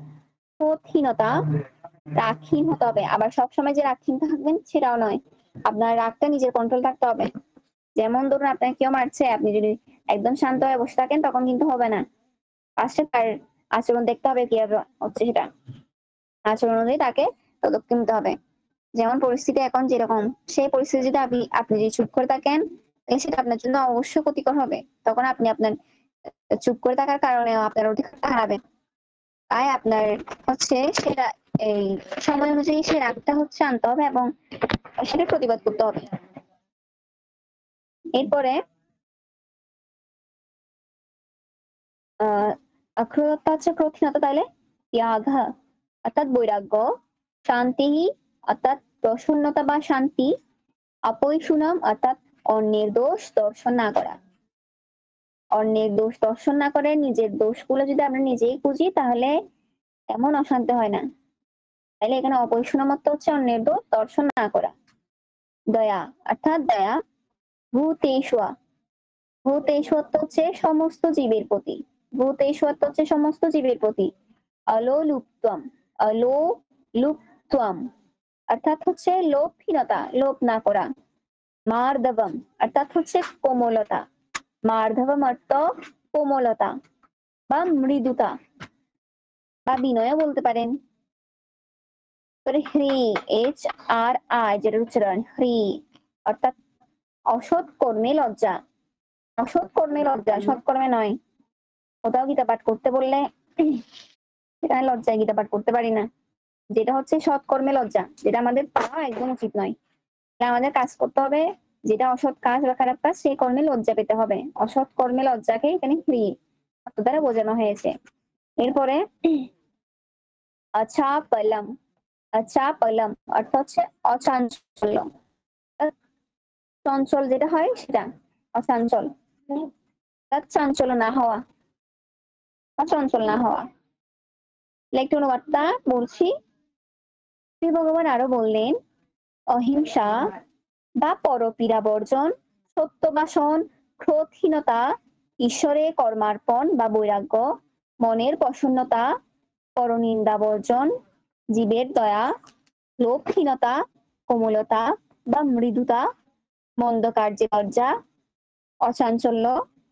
ক্রোধহীনতা, রাগহীন হতে হবে। আবার সবসময় যে রাগহীন থাকবেন সেটাও নয়, আপনার রাগটা নিজের কন্ট্রোল থাকতে হবে। যেমন ধরুন আপনাকে কেউ মারছে, আপনি যদি একদম শান্ত হয়ে বসে থাকেন তখন কিন্তু হবে না, ফার্স্টে তার আচরণ দেখতে হবে কিভাবে হচ্ছে, সেটা আচরণ অনুযায়ী তাকে পদক্ষেপ নিতে হবে। যেমন পরিস্থিতি এখন যেরকম, সেই পরিস্থিতি যদি আপনি যদি চুপ করে থাকেন তাহলে সেটা আপনার জন্য অবশ্যই ক্ষতিকর হবে। তখন আপনি আপনার চুপ করে থাকার কারণে আপনার অধিকারটা হারাবেন। তাই আপনার হচ্ছে সেটা এই সময় অনুযায়ী সে রাগটা হচ্ছে আনতে হবে এবং সেটা প্রতিবাদ করতে হবে। এরপরে অক্রোধতা হচ্ছে ক্রোধহীনতা, তাহলে ত্যাগ অর্থাৎ বৈরাগ্য, শান্তি অর্থাৎ প্রসন্নতা বা শান্তি, অপৈশুনম অর্থাৎ অন্যের দোষ দর্শন না করা। অন্যের দোষ দর্শন না করে নিজের দোষগুলো যদি আমরা নিজেই খুঁজি তাহলে এমন অশান্তি হয় না। তাহলে এখানে অপৈশুনম হচ্ছে অন্যের দোষ দর্শন না করা। দয়া অর্থাৎ দয়া, ভূতেষুয়া ভূতেষু হচ্ছে সমস্ত জীবের প্রতি, ভূতেষু হচ্ছে সমস্ত জীবের প্রতি। অলোলুপ্তম অলোলুপ্তম অর্থাৎ হচ্ছে লোভহীনতা, লোভ না করা। মার্দবম অর্থাৎ হচ্ছে কোমলতা, মার্দবম অর্থ কোমলতা বা মৃদুতা বা বিনয় বলতে পারেন। হ্রি এইচ আর আই যেটা উচ্চারণ হ্রি অর্থাৎ অসৎ কর্মে লজ্জা। অসৎ কর্মে লজ্জা, সৎকর্মে নয়। কোথাও গীতা পাঠ করতে বললে সেখানে লজ্জায় গীতা পাঠ করতে পারি না, যেটা হচ্ছে সৎকর্মে লজ্জা, যেটা আমাদের পাওয়া একদম উচিত নয়। আমাদের কাজ করতে হবে, যেটা অসৎ কাজ বা খারাপ কাজ সেই কর্মে লজ্জা পেতে হবে। অসৎ কর্মে লজ্জাকে এখানে ফ্রি দ্বারা বোঝানো হয়েছে। এরপরে আচ্ছা পলম, আচ্ছা পলম অর্থ হচ্ছে অচাঞ্চল্য, চঞ্চল যেটা হয় সেটা অচাঞ্চল, চাঞ্চল্য না হওয়া, অচঞ্চল না হওয়া। একটু অনুবাদটা বলছি। শ্রী ভগবান আরো বললেন, অহিংসা বা পরপীড়া বর্জন, সত্যবাসন, ক্রোধহীনতা, ঈশ্বরে কর্মার্পণ বা বৈরাগ্য, মনের প্রসন্নতা, পরনিন্দা বর্জন, জীবের দয়া, লোভহীনতা, কোমলতা বা মৃদুতা, মন্দ কার্যে লজ্জা, অচাঞ্চল্য,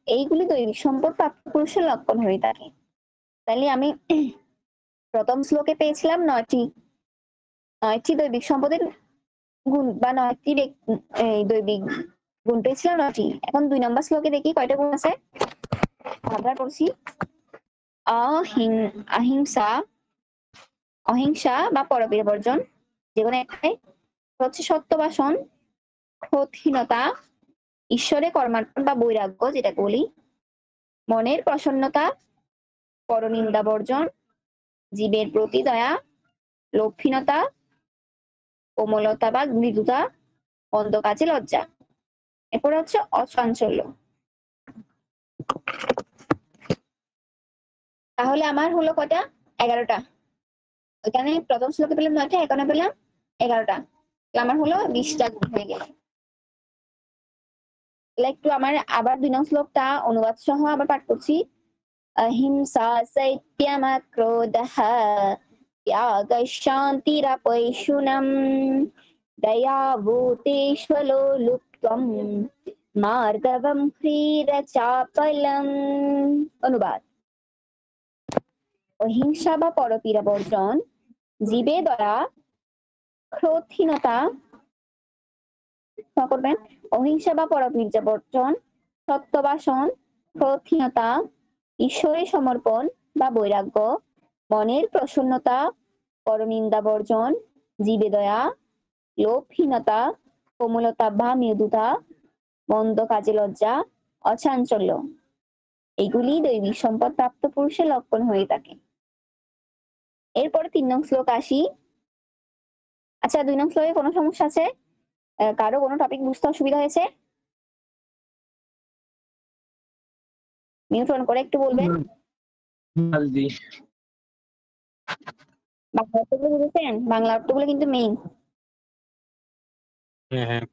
এইগুলি দৈবিক সম্পদ প্রাপ্ত পুরুষের লক্ষণ হয়ে থাকে। তাহলে আমি প্রথম শ্লোকে পেয়েছিলাম 9টি দৈবিক সম্পদের গুণ বা 9টি দৈবিক গুণ পেয়েছিলাম 9টি। এখন 2 নম্বর শ্লোকে দেখি কয়টা গুণ আছে। আবার বলছি, অহিংসা বা পরপীড়া বর্জন, যেগুলো একটাই হচ্ছে সত্যবাসন, ক্রোধহীনতা, ঈশ্বরে কর্মার্পণ বা বৈরাগ্য যেটা বলি, মনের প্রসন্নতা, পরনিন্দা বর্জন, জীবের প্রতি দয়া, লোভহীনতা, কোমলতা বা মৃদুতা, মন্দ কাজে লজ্জা। এরপরে হচ্ছে অচাঞ্চল্য। তাহলে আমার হলো কয়টা? 11টা। ওইখানে প্রথম শ্লোকে পেলাম 9টা, এখানে পেলাম 11টা। আমার হলো 20টা গুণ হয়ে গেল। তাহলে একটু আমার আবার 2 নং শ্লোকটা অনুবাদ সহ আবার পাঠ করছি। अहिंसा सत्यमक्रोधः त्यागः शान्तिरपैशुनम् दया भूतेष्वलो लुप्त्वं मार्दवं ह्रीरचापलम्। অনুবাদ। অহিংসা বা পরপীড়া বর্জন, জীবে দয়া, ক্রোধহীনতা করবেন। অহিংসা বা পরপীড়া বর্জন, সত্যবাসন, ক্রোধহীনতা, ঈশ্বরে সমর্পণ বা বৈরাগ্য, মনের প্রসন্নতা, পরনিন্দা বর্জন, জীবে দয়া, লোভহীনতা, কোমলতা বা মৃদুতা, মন্দ কাজে লজ্জা, অচাঞ্চল্য, এগুলি দৈবিক সম্পদ প্রাপ্ত পুরুষের লক্ষণ হয়ে থাকে। এরপরে 3 নং শ্লোক আসি। আচ্ছা, 2 নং শ্লোকে কোনো সমস্যা আছে? কারো কোনো টপিক বুঝতে অসুবিধা হয়েছে? মিউট অন করে একটু বলবেন। দিদি বাংলা অর্থগুলো বুঝেছেন? বাংলা অর্থগুলো কিন্তু মেইন। হ্যাঁ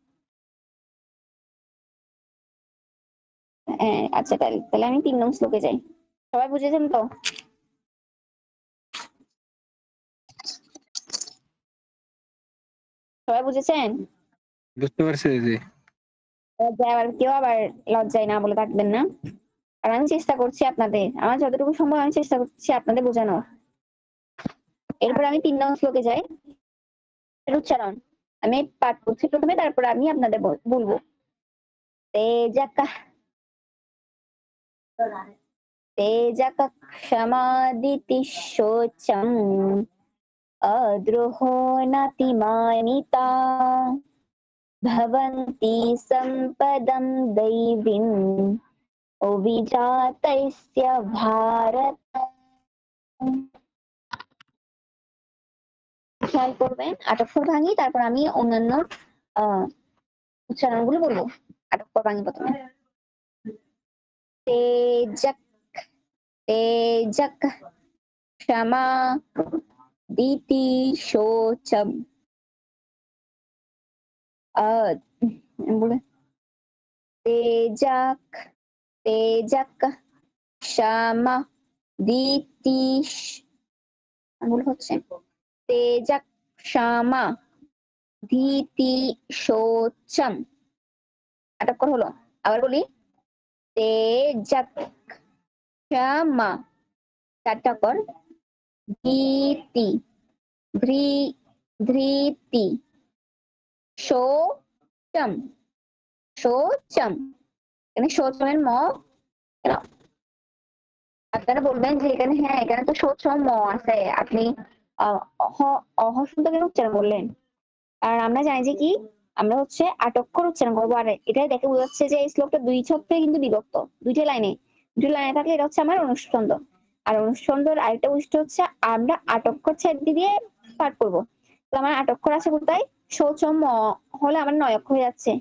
আচ্ছা, তাহলে আমি 3 নং শ্লোকে যাই। সবাই বুঝেছেন তো? সবাই বুঝেছেন? বুঝতে পারছি দিদি। কেউ আবার লজ্জায় না বলে থাকবেন না। আর আমি চেষ্টা করছি আপনাদের, আমার যতটুকু সম্ভব আমি চেষ্টা করছি আপনাদের বোঝানো। এরপর আমি 3 নং শ্লোকে যাই। উচ্চারণ আমি পাঠ করছি প্রথমে, তারপর আমি আপনাদের বলবো। তেজক ক্ষমাদিতি শোচম অদ্রোহো নাতিমানিতা ভবন্তি সম্পদম দৈবীম অভিজাতস্য ভারত। খেয়াল করবেন, আটক ভাঙি, তারপর আমি অন্যান্য উচ্চারণগুলো বলবো। আটক ভাঙি প্রথমে। তেজক, তেজক क्षमा दीति शोचम तेजक, तेजक क्षमा दीति হচ্ছে তেজক क्षमा दीति शोचम। আটক কর হলো। আবার বলি, তেজক क्षमा, 4টা কর, ধীতি, ধৃতি, শোচম, শোচম। এখানে শোচমের ম, আপনারা বলবেন যে এখানে হ্যাঁ এখানে তো শোচম ম আছে, আপনি অহসন্ত কেন উচ্চারণ করলেন? আর আমরা জানি যে কি, আমরা হচ্ছে আটক্ষর উচ্চারণ করবো। আর এটাই দেখে বোঝা যাচ্ছে যে এই শ্লোকটা 2 ছত্রে কিন্তু বিভক্ত, 2টা লাইনে। 2টা লাইনে থাকলে এটা হচ্ছে আমার অনুচ্ছন্দ। আর অনুচ্ছন্দর আরেকটা বৈশিষ্ট্য হচ্ছে আমরা আটক্ষর ছেদ দিয়ে পাঠ করবো। তো আমার আটক্ষর আছে কোথায়? শোচম ম হলে আমার 9 অক্ষর হয়ে যাচ্ছে।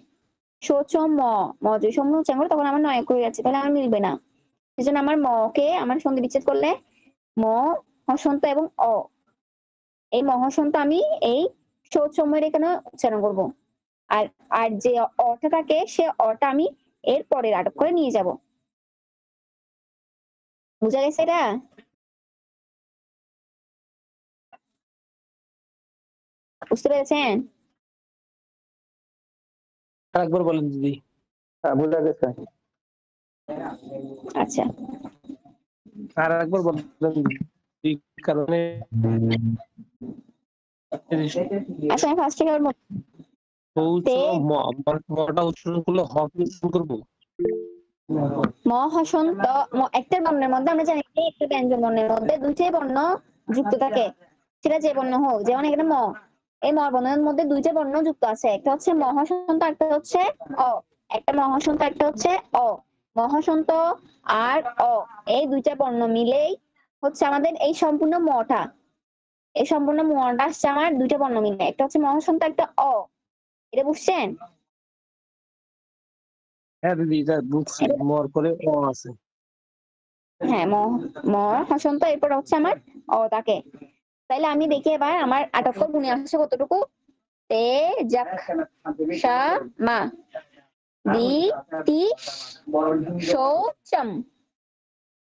শোচম ম, ম যদি সম্পূর্ণ উচ্চারণ করে তখন আমার 9 অক্ষর হয়ে যাচ্ছে, তাহলে আমার মিলবে না। সেজন্য আমার ম কে আমার সন্ধি বিচ্ছেদ করলে ম, হসন্ত এবং অ, এই মহাসন্ত আমি এই শোচমের এখানে উচ্চারণ করবো। আর আর যে অটা থাকে সে অটা আমি এর পরের আটক করে নিয়ে যাব। বুঝা গেছে এটা? বুঝতে পেরেছেন? আরেকবার বলেন দিদি। হ্যাঁ, বুঝা গেছে। আচ্ছা, আর একবার বলেন এই কারণে। আচ্ছা আমি ফার্স্ট থেকে মটা উচ্চারণ করলে হ উচ্চারণ করবো। ম হসন্ত, একটা বর্ণের মধ্যে আমরা জানি একটা ব্যঞ্জন বর্ণের মধ্যে 2টা বর্ণ যুক্ত থাকে, সেটা যে বর্ণ হোক। যেমন এখানে ম, এই ম বর্ণের মধ্যে 2টা বর্ণ যুক্ত আছে, একটা হচ্ছে মহাসন্ত, একটা হচ্ছে অ। একটা মহাসন্ত, একটা হচ্ছে অ। মহাসন্ত আর অ, এই 2টা বর্ণ মিলেই হচ্ছে আমাদের এই সম্পূর্ণ মটা। এই সম্পূর্ণ মটা আসছে আমার 2টা বর্ণ মিলে, একটা হচ্ছে মহাসন্ত, একটা অ। এটা বুঝছেন? হ্যাঁ দিদি, এটা বুঝছি, মর করে অ আছে। হ্যাঁ, ম হসন্ত, এরপর হচ্ছে আমার অ তাকে। তাইলে আমি দেখি এবার আমার আটক গুণে আসছে কতটুকু। তে জাক, সা, মা। দিতি শৌচম,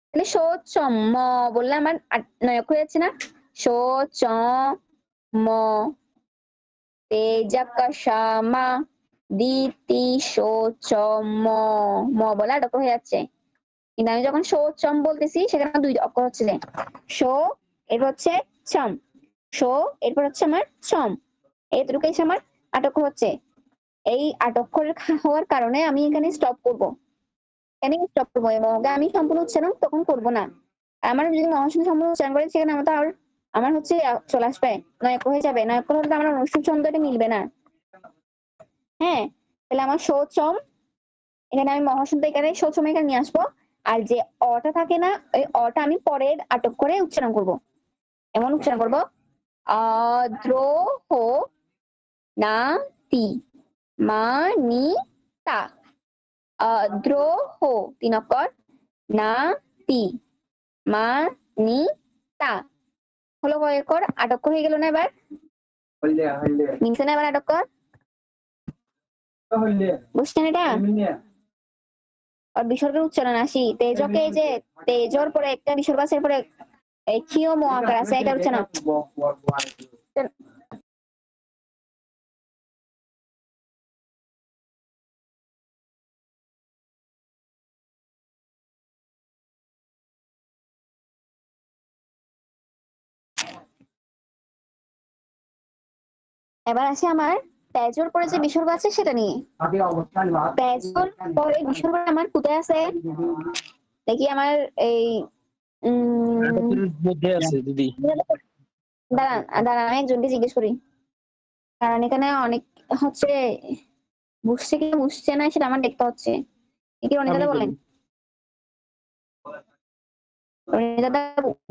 তাহলে শৌচম ম বললে আমার নয়ক হয়ে যাচ্ছে না? শৌচম তেজকশামা দিতি শৌচম ম বলে আটক হয়ে যাচ্ছে। কিন্তু আমি যখন শৌচম বলতেছি সেখানে দুই অক্ষর হচ্ছে যে শো, এরপর হচ্ছে চম, শো এরপর হচ্ছে আমার চম, এইটুকু এসে আমার আটক হচ্ছে। এই আটক হওয়ার কারণে আমি এখানে স্টপ করব, এখানে স্টপ করবো এবং আমি সম্পূর্ণ উচ্চারণ তখন করব না। আমার যদি মহাশূন্য সম্পূর্ণ উচ্চারণ করে সেখানে আমার তো আর আমার হচ্ছে চলে আসবে, নয়ক হয়ে যাবে, নয়ক হলে তো আমার অনুষ্ঠান ছন্দটা মিলবে না। হ্যাঁ, তাহলে আমার শৌচম, এখানে আমি মহাশূন্য এখানে শৌচম এখানে নিয়ে আসবো। আর যে অটা থাকে না, ওই অটা আমি পরের আটক করে উচ্চারণ করব। এমন উচ্চারণ করব দ্রোহ না তি মা নি তা, দ্রোহ 3 অক্ষর, না তি মা নি তা, হলো কয় অক্ষর? 8 অক্ষর হয়ে গেল না? এবার মিলছে না? এবার 8 অক্ষর বুঝছেন এটা? আর বিসর্গের উচ্চারণ আসি, তেজকে যে তেজর পরে একটা বিসর্গ আছে, এরপরে ক্ষীয় ম আকার আছে, এটা উচ্চারণ। এবার আসে আমার তেজর পরে যে বিসর্গ আছে সেটা নিয়ে। তেজর পরে বিসর্গ আমার কোথায় আছে দেখি? আমার এই মধ্যে আছে দিদি। দাঁড়ান আমি একজনকে জিজ্ঞেস করি, কারণ এখানে অনেক হচ্ছে বুঝছে কি বুঝছে না সেটা আমার দেখতে হচ্ছে। কি রনিদাদা বলেন? রনিদাদা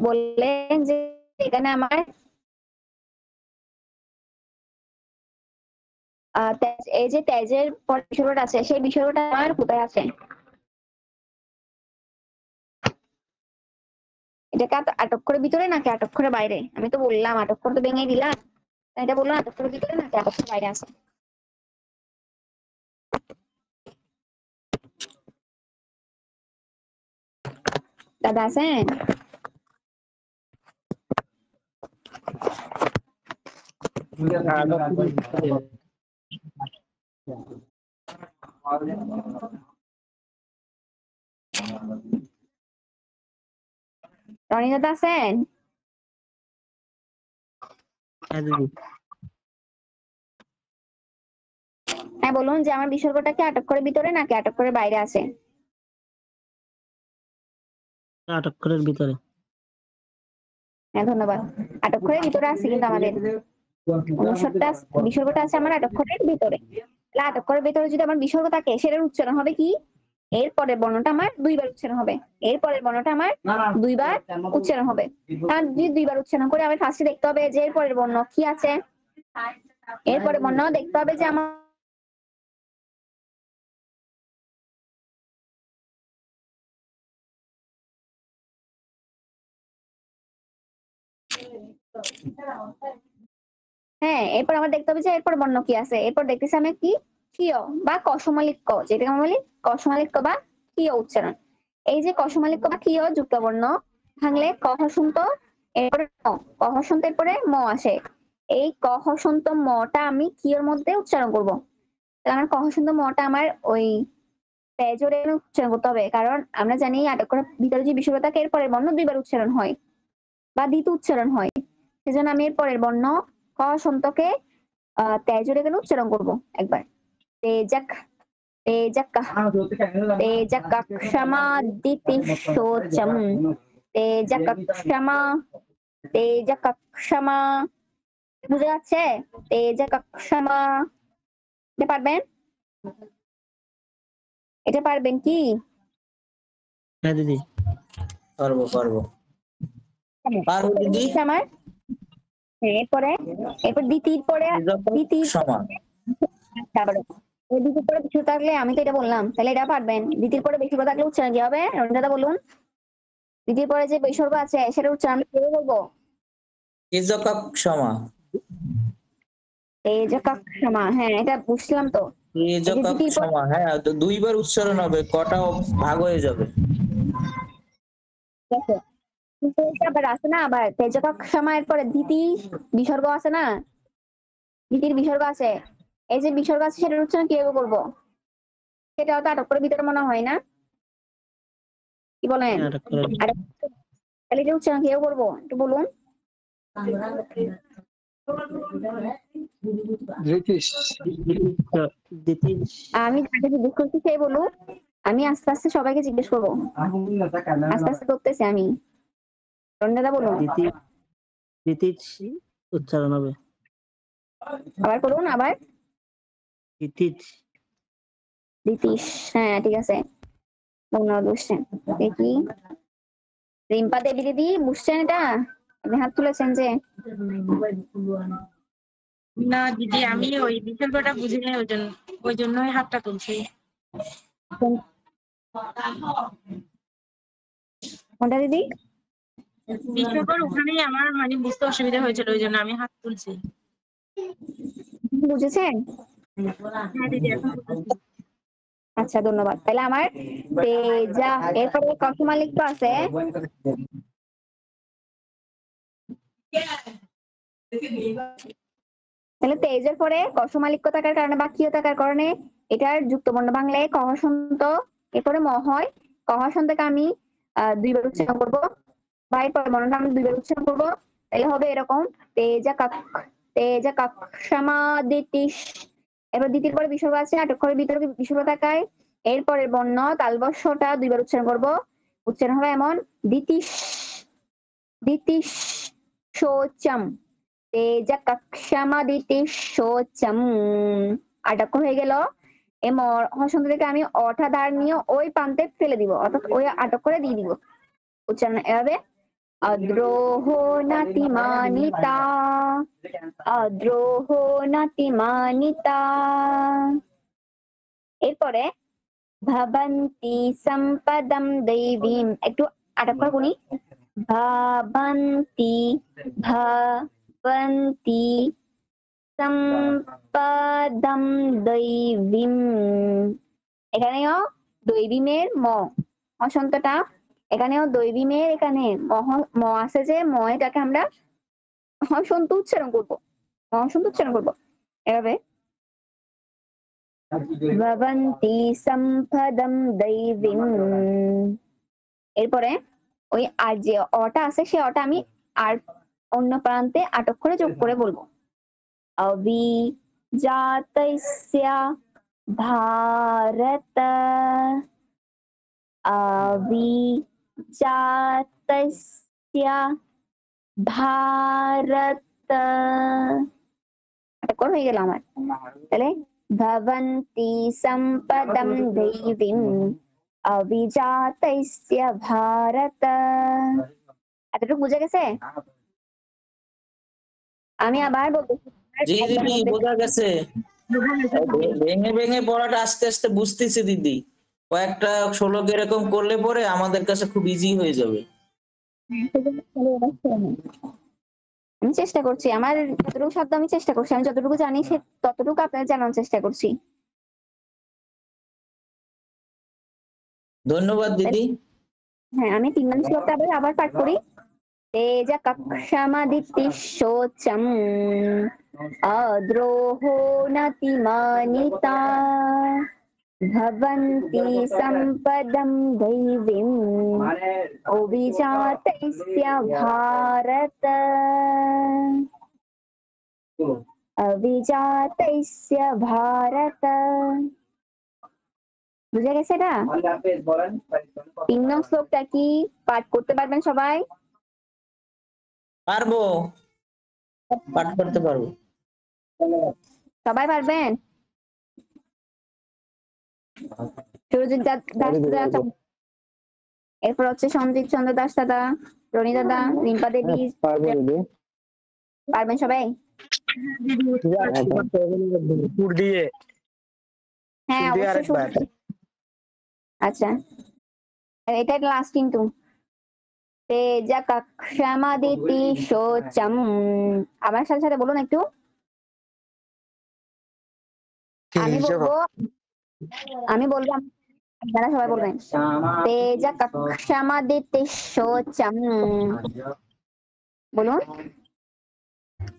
বললেন যে এখানে আমার এই যে তেজের বিসর্গটা আছে সেই বিসর্গটা আমার কোথায় আছে? এটাকে আটক করে ভিতরে নাকি আটক করে বাইরে? আমি তো বললাম আটক করে তো ভেঙে দিলাম, এটা বললাম আটক করে ভিতরে নাকি আটক করে বাইরে আছে? দাদা আছেন? রনি দাদা আছেন? হ্যাঁ বলুন, যে আমার বিসর্গটা কি আটক করে ভিতরে নাকি আটক করে বাইরে আছে? আটক করার ভিতরে। হ্যাঁ ধন্যবাদ। আটক করে ভিতরে আছে, কিন্তু আমাদের বিসর্গটা আছে আমার আটক করে ভিতরে। তাহলে আটক করে ভিতরে যদি আমার বিসর্গ থাকে সেটার উচ্চারণ হবে কি? এর পরের বর্ণটা আমার 2 বার উচ্চারণ হবে, এর পরের বর্ণটা আমার 2 বার উচ্চারণ হবে। আর যদি 2 বার উচ্চারণ করে আমি ফার্স্টে দেখতে হবে যে এর পরের বর্ণ কি আছে, এর পরের বর্ণ দেখতে হবে যে আমার হ্যাঁ, এরপর আমার দেখতে হবে যে এরপর বর্ণ কি আছে। এরপর দেখতেছি আমি কি কিয় বা কসমালিক ক, যেটাকে আমরা বলি কসমালিক ক বা কিয় উচ্চারণ। এই যে কসমালিক ক বা কিয় যুক্ত বর্ণ ভাঙলে কহসন্ত, এরপরে কহসন্ত এরপরে ম আসে। এই কহসন্ত মটা আমি কিয়র মধ্যে উচ্চারণ করব। তাহলে আমার কহসন্ত মটা আমার ওই তেজরে উচ্চারণ করতে হবে, কারণ আমরা জানি আটক করার ভিতরে যে বিসর্গ থাকে এর পরের বর্ণ 2 বার উচ্চারণ হয় বা দ্বিতীয় উচ্চারণ হয়। সেজন্য আমি এর পরের বর্ণ ক সন্তকে তেজরে কেন উচ্চারণ করব একবার। তেজাক তেজাক তেজাক ক্ষমা দিতি শোচম, তেজাক ক্ষমা তেজাক ক্ষমা, বুঝা যাচ্ছে? তেজাক ক্ষমা, এটা পারবেন? এটা পারবেন কি? হ্যাঁ দিদি পারবো পারবো পারবো দিদি। আমার এরপর দ্বিতীয় পরে সমান দ্বিতীয় পরে কিছু থাকলে আমি তো এটা বললাম, তাহলে এটা পারবেন। দ্বিতীয় পরে বেশি থাকলে উচ্চারণ কি হবে? দাদা বলুন, দ্বিতীয় পরে যে বিসর্গ আছে সেটা উচ্চারণ আমি কিভাবে বলবো? তেজকাক্ষমা। তেজকাক্ষমা, হ্যাঁ এটা বুঝলাম তো। তেজক এই যে দ্বিতীয় পদ- ক্ষমা, হ্যাঁ তো দুইবার উচ্চারণ হবে, কটা ভাগ হয়ে যাবে। দেখো, কিন্তু এটা আবার আছে না, আবার তেজক সময়ের পরে দ্বিতীয় বিসর্গ আছে না, দ্বিতীয় বিসর্গ আছে। এই যে বিসর্গ আছে সেটার উচ্চারণ কিভাবে করবো? সেটাও তো আটক করে ভিতরে মনে হয় না, কি বলেন? আর তাহলে এটা উচ্চারণ কিভাবে করবো একটু বলুন। আমি যাকে জিজ্ঞেস করছি সেই বলুক, আমি আস্তে আস্তে সবাইকে জিজ্ঞেস করবো, আস্তে আস্তে করতেছি আমি। রঞ্জনা বলুন, উচ্চারণ হবে আবার করুন, আবার। দিতীশ, হ্যাঁ ঠিক আছে, ধন্যবাদ বুঝছেন। দেখি রিম্পা দেবী দিদি বুঝছেন এটা? আপনি হাত তুলেছেন যে। না দিদি, আমি ওই বিকল্পটা বুঝি নাই, ওই জন্যই হাতটা তুলছি। কোনটা দিদি? বিকল্পর ওখানেই আমার মানে বুঝতে অসুবিধা হয়েছিল, ওই জন্য আমি হাত তুলছি। বুঝেছেন? হ্যাঁ দিদি, এখন বুঝেছি। আচ্ছা ধন্যবাদ। তাহলে আমার তেজা, এরপরে কসমালিক তো আছে। তাহলে তেজের পরে কসমালিক্য থাকার কারণে বা ক্ষীয় থাকার কারণে এটার যুক্তবর্ণ বাংলায় কহসন্ত, এরপরে ম হয়। কহসন্তকে আমি দুইবার উচ্চারণ করবো, বা এরপরে মনটা আমি দুইবার উচ্চারণ করবো। তাহলে হবে এরকম, তেজা কাক, তেজা কাক সমাদিতিশ। এবার দ্বিতীয় পরে বিসর্গ আছে, আটক ভিতরে বিসর্গ থাকায় এরপরের বর্ণ তালবস্যটা দুইবার উচ্চারণ করবো। উচ্চারণ হবে এমন, দিতিশ, দিতিশ শোচম, তেজা কক্ষমাদিতিশ শোচম। আটক হয়ে গেল। এই হসন্ত থেকে আমি অটা ধার নিয়ে ওই প্রান্তে ফেলে দিব, অর্থাৎ ওই আটক করে দিয়ে দিব। উচ্চারণ এভাবে, অদ্রোহ নাতিমানিতা, অদ্রোহ নাতিমানিতা। এরপরে ভবন্তি সম্পদম দৈবীম, একটু আটক করে গুনি, ভবন্তি, ভবন্তি সম্পদম দৈবীম। এখানেও দৈবীমের ম হসন্তটা, এখানেও দৈবীমের এখানে ম আছে যে ম, এটাকে আমরা হসন্ত উচ্চারণ করবো, হসন্ত উচ্চারণ করবো এভাবে, ভবন্তি সম্পদম দৈবীম। এরপরে ওই আর যে অটা আছে সে অটা আমি আর অন্য প্রান্তে আটক করে যোগ করে বলবো, অভিজাতস্য ভারত, অভিজাতস্য ভারত। আটক হয়ে গেল আমার। তাহলে ভবন্তি সম্পদম দৈবীম অভিজাতস্য ভারত। এতটুকু বুঝে গেছে? আমি আবার বলতেছি। জি দিদি, বোঝা গেছে। ভেঙে ভেঙে পড়াটা আস্তে আস্তে বুঝতেছি দিদি। কয়েকটা শ্লোক এরকম করলে পরে আমাদের কাছে খুব ইজি হয়ে যাবে। আমি চেষ্টা করছি, আমার যতটুকু শব্দ আমি চেষ্টা করছি, আমি যতটুকু জানি সে ততটুকু আপনাদের জানার চেষ্টা করছি। ধন্যবাদ দিদি। হ্যাঁ, আমি 3 নম্বর শ্লোকটা আবার পাঠ করি। তেজা কক্ষমাদিতিশ শোচম, অদ্রোহো নাতিমানিতা, ভবন্তি সম্পদম দৈবীম অভিজাতস্য ভারত, অভিজাতস্য ভারত। বুঝে গেছে এটা? 3 নং শ্লোকটা কি পাঠ করতে পারবেন সবাই? পারবো, পাঠ করতে পারবো। সবাই পারবেন? সুরজিৎ দাস, এরপর হচ্ছে সঞ্জিত চন্দ্র দাস দাদা, রনি দাদা, রিম্পা দেবী, পারবেন সবাই? হ্যাঁ অবশ্যই। আচ্ছা, এটা লাস্ট কিন্তু। তেজা কক্ষমাদিতি শোচম, আমার সাথে সাথে বলুন একটু। আমি বলবো আপনারা সবাই বলবেন তেজা কক্ষমাদিত্যশোচম। বলুন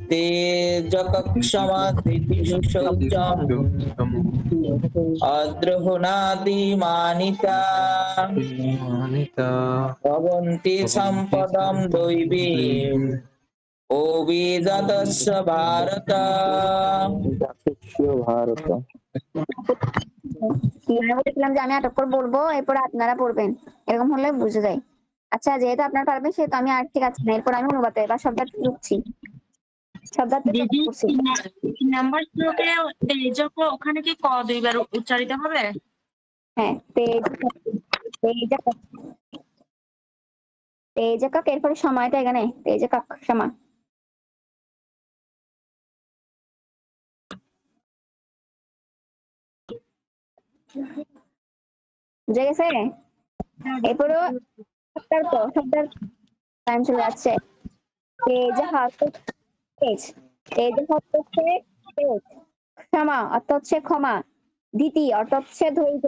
তেজকক্ষমাদিতিশৌচম অদ্রহুণাদিমানিতা ভবন্তি সম্পদম দৈবীম অভিজাতস্য ভারত। ভারত আমি বলেছিলাম যে আমি আটক করে বলবো, এরপর আপনারা পড়বেন, এরকম হলে বুঝে যায়। আচ্ছা, যেহেতু আপনারা পারবেন সেহেতু আমি আর ঠিক আছে না, এরপর আমি অনুবাদে বা শব্দার্থে ঢুকছি। দিদি নাম্বার শ্লোকে তেজক ওখানে কি ক দুইবার উচ্চারিত হবে? হ্যাঁ, তেজক এরপরে সময়টা এখানে তেজক সময়। বুঝে গেছে? এরপরে শব্দার্থ টাইম চলে যাচ্ছে। তেজ হচ্ছে তেজ, ক্ষমা অর্থ হচ্ছে ক্ষমা, ধীতি অর্থ হচ্ছে ধৈর্য,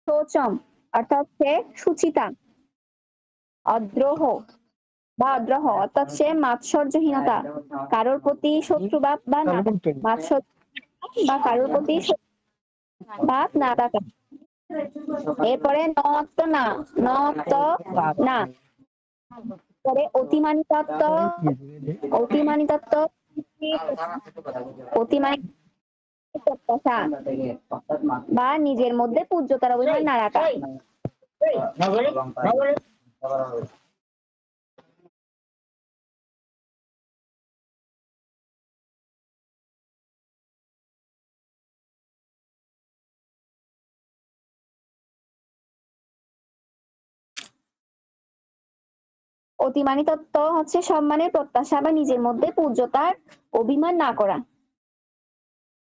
শৌচম অর্থ হচ্ছে সুচিতা, অদ্রোহ অর্থ হচ্ছে মাৎসর্যহীনতা, কারোর প্রতি শত্রুভাব বা না মাৎসর্য বা কারোর প্রতি ভাব না থাকা। এরপরে নত্ব না পরে অতিমানিতত্ব প্রত্যাশা বা নিজের মধ্যে পূজ্যতার অভিমান না রাখা। অতিমানী তত্ত্ব হচ্ছে সম্মানের প্রত্যাশা বা নিজের মধ্যে পূজ্যতার অভিমান না করা।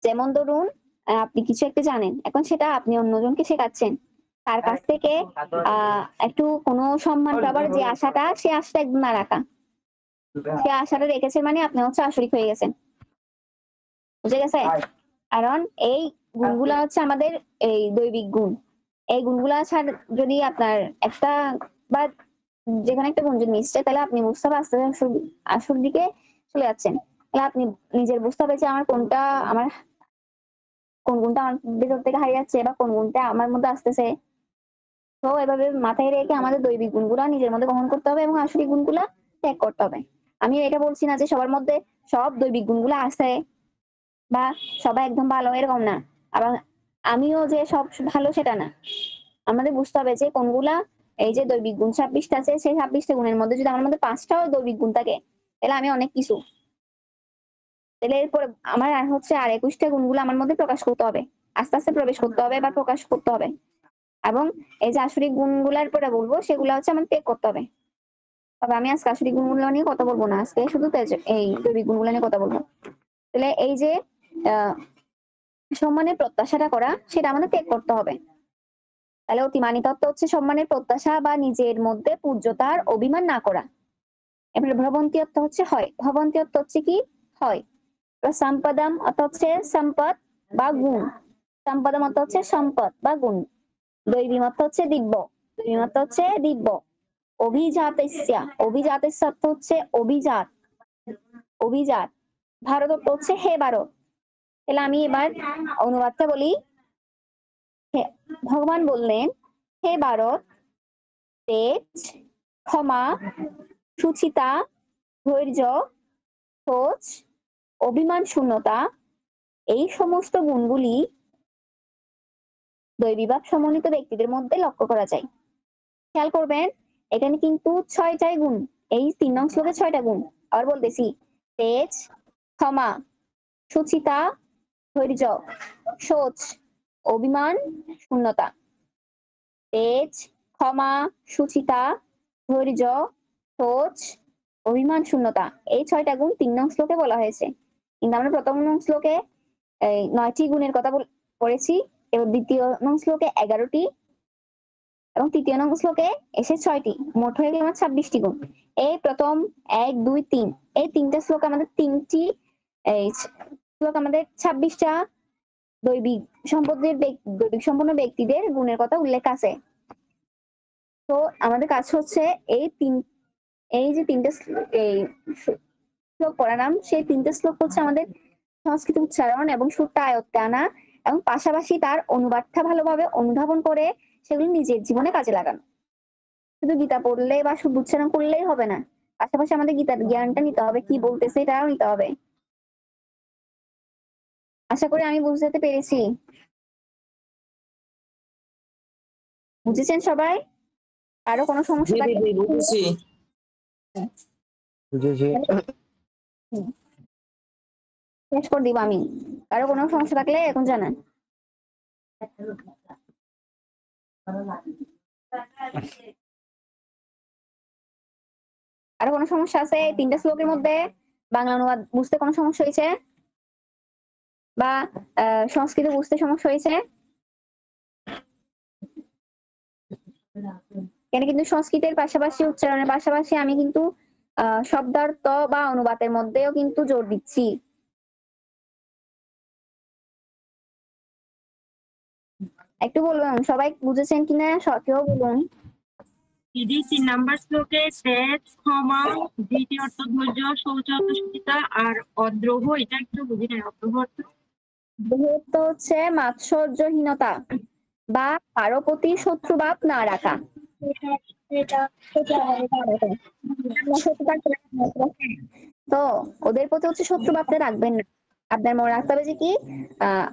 যেমন ধরুন আপনি কিছু একটা জানেন, এখন সেটা আপনি অন্যজনকে শেখাচ্ছেন, তার কাছ থেকে একটু কোনো সম্মান পাবার যে আশাটা, সে আশাটা একদম না রাখা। সে আশাটা রেখেছেন মানে আপনি হচ্ছে আসরিক হয়ে গেছেন। বুঝে গেছে? কারণ এই গুণগুলা হচ্ছে আমাদের এই দৈবিক গুণ। এই গুণগুলা ছাড়া যদি আপনার একটা বা যেখানে একটা গুণ যদি মিশছে, তাহলে আপনি বুঝতে হবে আস্তে আস্তে আসল দিকে চলে যাচ্ছেন। তাহলে আপনি নিজের বুঝতে হবে যে আমার কোন গুণটা আমার ভেতর থেকে হারিয়ে যাচ্ছে বা কোন গুণটা আমার মধ্যে আসতেছে। তো এভাবে মাথায় রেখে আমাদের দৈবিক গুণগুলা নিজের মধ্যে গ্রহণ করতে হবে এবং আসরিক গুণগুলা ত্যাগ করতে হবে। আমি এটা বলছি না যে সবার মধ্যে সব দৈবিক গুণগুলা আছে বা সবাই একদম ভালো, এরকম না। আবার আমিও যে সব ভালো সেটা না। আমাদের বুঝতে হবে যে কোনগুলা, এই যে দৈবিক গুণ 26টা আছে, সেই 26টা গুণের মধ্যে যদি আমার মধ্যে 5টাও দৈবিক গুণ থাকে, তাহলে আমি অনেক কিছু। তাহলে এরপরে আমার আর 21টা গুণগুলো আমার মধ্যে প্রকাশ করতে হবে, আস্তে আস্তে প্রবেশ করতে হবে বা প্রকাশ করতে হবে। এবং এই যে আসরিক গুণগুলার পরে বলবো, সেগুলো হচ্ছে আমার ত্যাগ করতে হবে। তবে আমি আজকে আসরিক গুণগুলো নিয়ে কথা বলবো না, আজকে শুধু এই দৈবিক গুণগুলো নিয়ে কথা বলবো। তাহলে এই যে সম্মানের প্রত্যাশাটা করা, সেটা আমাদের ত্যাগ করতে হবে। তাহলে অতিমানী তত্ত্ব হচ্ছে সম্মানের প্রত্যাশা বা নিজের মধ্যে পূজ্যতার অভিমান না করা। এবার ভ্রবন্তী অর্থ হচ্ছে হয়, ভবন্তী অর্থ হচ্ছে কি হয়। সম্পদম অর্থ হচ্ছে সম্পদ বা গুণ, সম্পদম অর্থ হচ্ছে সম্পদ বা গুণ। দৈবীম অর্থ হচ্ছে দিব্য, দৈবীম অর্থ হচ্ছে দিব্য। অভিজাতস্য অর্থ হচ্ছে অভিজাত। ভারত অর্থ হচ্ছে হে ভারত। তাহলে আমি এবার অনুবাদটা বলি। ভগবান বললেন, হে ভারত, তেজ, ক্ষমা, সুচিতা, ধৈর্য, সোচ, অভিমান শূন্যতা, এই সমস্ত গুণগুলি দৈবীভাব সমন্বিত ব্যক্তিদের মধ্যে লক্ষ্য করা যায়। খেয়াল করবেন, এখানে কিন্তু 6টাই গুণ, এই 3 নং শ্লোকে 6টা গুণ। আর বলতেছি, তেজ, ক্ষমা, সুচিতা, ধৈর্য, সোচ, অভিমান শূন্যতা। তেজ, ক্ষমা, সুচিতা, ধৈর্য, সোচ, অভিমান শূন্যতা, এই 6টা গুণ 3 নং শ্লোকে বলা হয়েছে। কিন্তু আমরা প্রথম নং শ্লোকে 9টি গুণের কথা পড়েছি, এবং দ্বিতীয় নং শ্লোকে 11টি, এবং তৃতীয় নং শ্লোকে এসে 6টি, মোট হয়ে গেল 26টি গুণ। এই প্রথম 1, 2, 3 এই 3টা শ্লোক আমাদের 3টি শ্লোক আমাদের 26টা দৈবিক দৈবিক সম্পন্ন ব্যক্তিদের গুণের কথা উল্লেখ আছে। তো আমাদের কাজ হচ্ছে এই যে তিনটে এই শ্লোক পড়ালাম, সেই তিনটে শ্লোক হচ্ছে আমাদের সংস্কৃত উচ্চারণ এবং সুরটা আয়ত্তে আনা এবং পাশাপাশি তার অনুবাদটা ভালোভাবে অনুধাবন করে সেগুলো নিজের জীবনে কাজে লাগানো। শুধু গীতা পড়লে বা শুধু উচ্চারণ করলেই হবে না, পাশাপাশি আমাদের গীতার জ্ঞানটা নিতে হবে, কি বলতেছে এটাও নিতে হবে। আশা করি আমি বুঝতে পেরেছি। বুঝেছেন সবাই? আরো কোনো সমস্যা জি থাকলে দিদি বুঝেছি। বুঝেছি। শেষ করে দিব আমি। আরো কোনো সমস্যা থাকলে এখন জানান। আরো কোনো সমস্যা আছে এই তিনটা শ্লোকের মধ্যে? বাংলা অনুবাদ বুঝতে কোনো সমস্যা হয়েছে বা সংস্কৃত বুঝতে সমস্যা হয়েছে? কেন কিন্তু সংস্কৃতের পাশাপাশি উচ্চারণের পাশাপাশি আমি কিন্তু শব্দার্থ বা অনুবাদের মধ্যেও কিন্তু জোর দিচ্ছি। একটু বলুন সবাই বুঝেছেন কিনা, কেউ বলুন। দিদি ৩ নাম্বার শ্লোকে তেজ, ক্ষমা, দ্বিতীয় অর্থ ধৈর্য, শৌচ অর্থ সুচিতা আর অদ্রোহ, এটা একটু বুঝি নাই। অদ্রোহ অর্থ তো হচ্ছে মাৎসর্যহীনতা বা কারো প্রতি শত্রুভাব না রাখা। তো ওদের প্রতি হচ্ছে শত্রুভাবটা রাখবেন না। আপনার মনে রাখতে হবে যে কি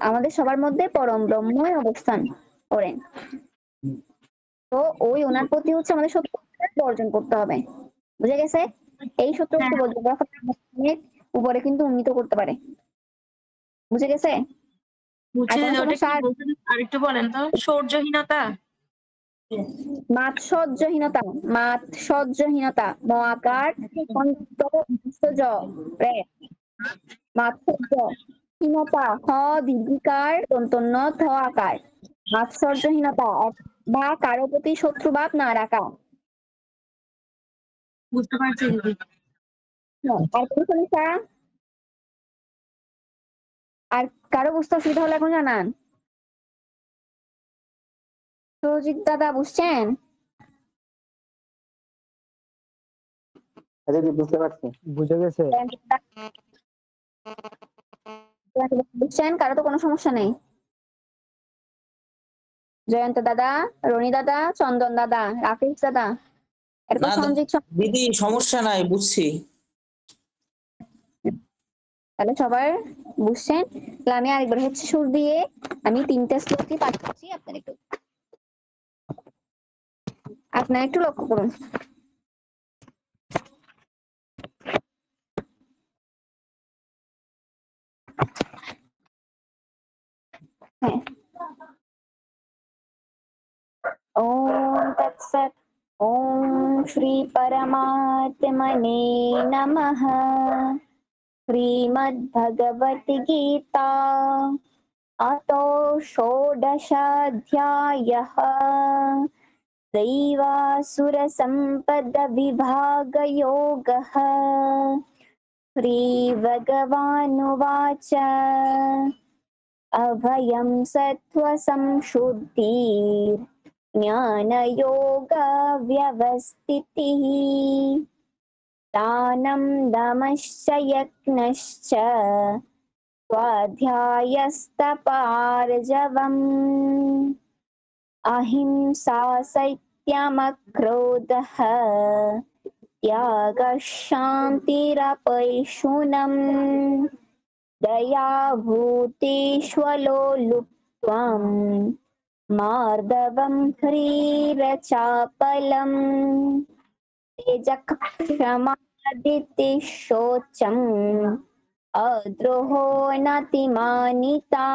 আমাদের সবার মধ্যে পরম ব্রহ্মই অবস্থান করেন। তো ওই ওনার প্রতি হচ্ছে আমাদের শত্রুতা বর্জন করতে হবে। বুঝে গেছে? এই শত্রুতা বর্জন করার ফলে অনেক উপরে কিন্তু উন্নীত করতে পারে। বুঝে গেছে? বুঝছে ওটা কি বলছেন আরেকটু বলেন তো? সৌর্যহীনতা, মাৎসর্যহীনতা, মাৎসর্যহীনতা মহাকার মাৎসর্যহীনতা হ দীর্ঘিকার দন্তন্য ধ আকার। মাৎসর্যহীনতা বা কারো প্রতি শত্রুভাব না রাখা। বুঝতে পারছি দিদি। আর কোনো সমস্যা? আর কারো বুঝতে অসুবিধা হলে এখন জানান। সুরজিৎ দাদা বুঝছেন? বুঝতে পারছি। বুঝে গেছে। বুঝছেন? কারো তো কোনো সমস্যা নেই? জয়ন্ত দাদা, রনি দাদা, চন্দন দাদা, রাকেশ দাদা, এরপর সঞ্জিত। দিদি সমস্যা নাই, বুঝছি। তাহলে সবাই বুঝছেন? তাহলে আমি আরেকবার হচ্ছে সুর দিয়ে আমি তিনটা শ্লোকই পাঠ করছি, আপনারা একটু লক্ষ্য করুন। হ্যাঁ। ओम तत्सत। ओम श्री परमात्मने नमः। श्रीमद्भगवत गीता अतो षोडशाध्यायः। दैवासुरसम्पदविभागयोगः। श्रीभगवानुवाच अभयं सत्त्वसंशुद्धिर् ज्ञानयोगव्यवस्थितिः। दानं दमश्च यज्ञश्च स्वाध्यायस्तपार्जवम्। अहिंसा सत्यमक्रोधः त्यागः शान्तिरपैशुनम्। दया भूतेष्वलोलुप्त्वम् मार्दवं ह्रीरचापलम्। तेजःक्षमादितिशोचम् अद्रोहो नातिमानिता।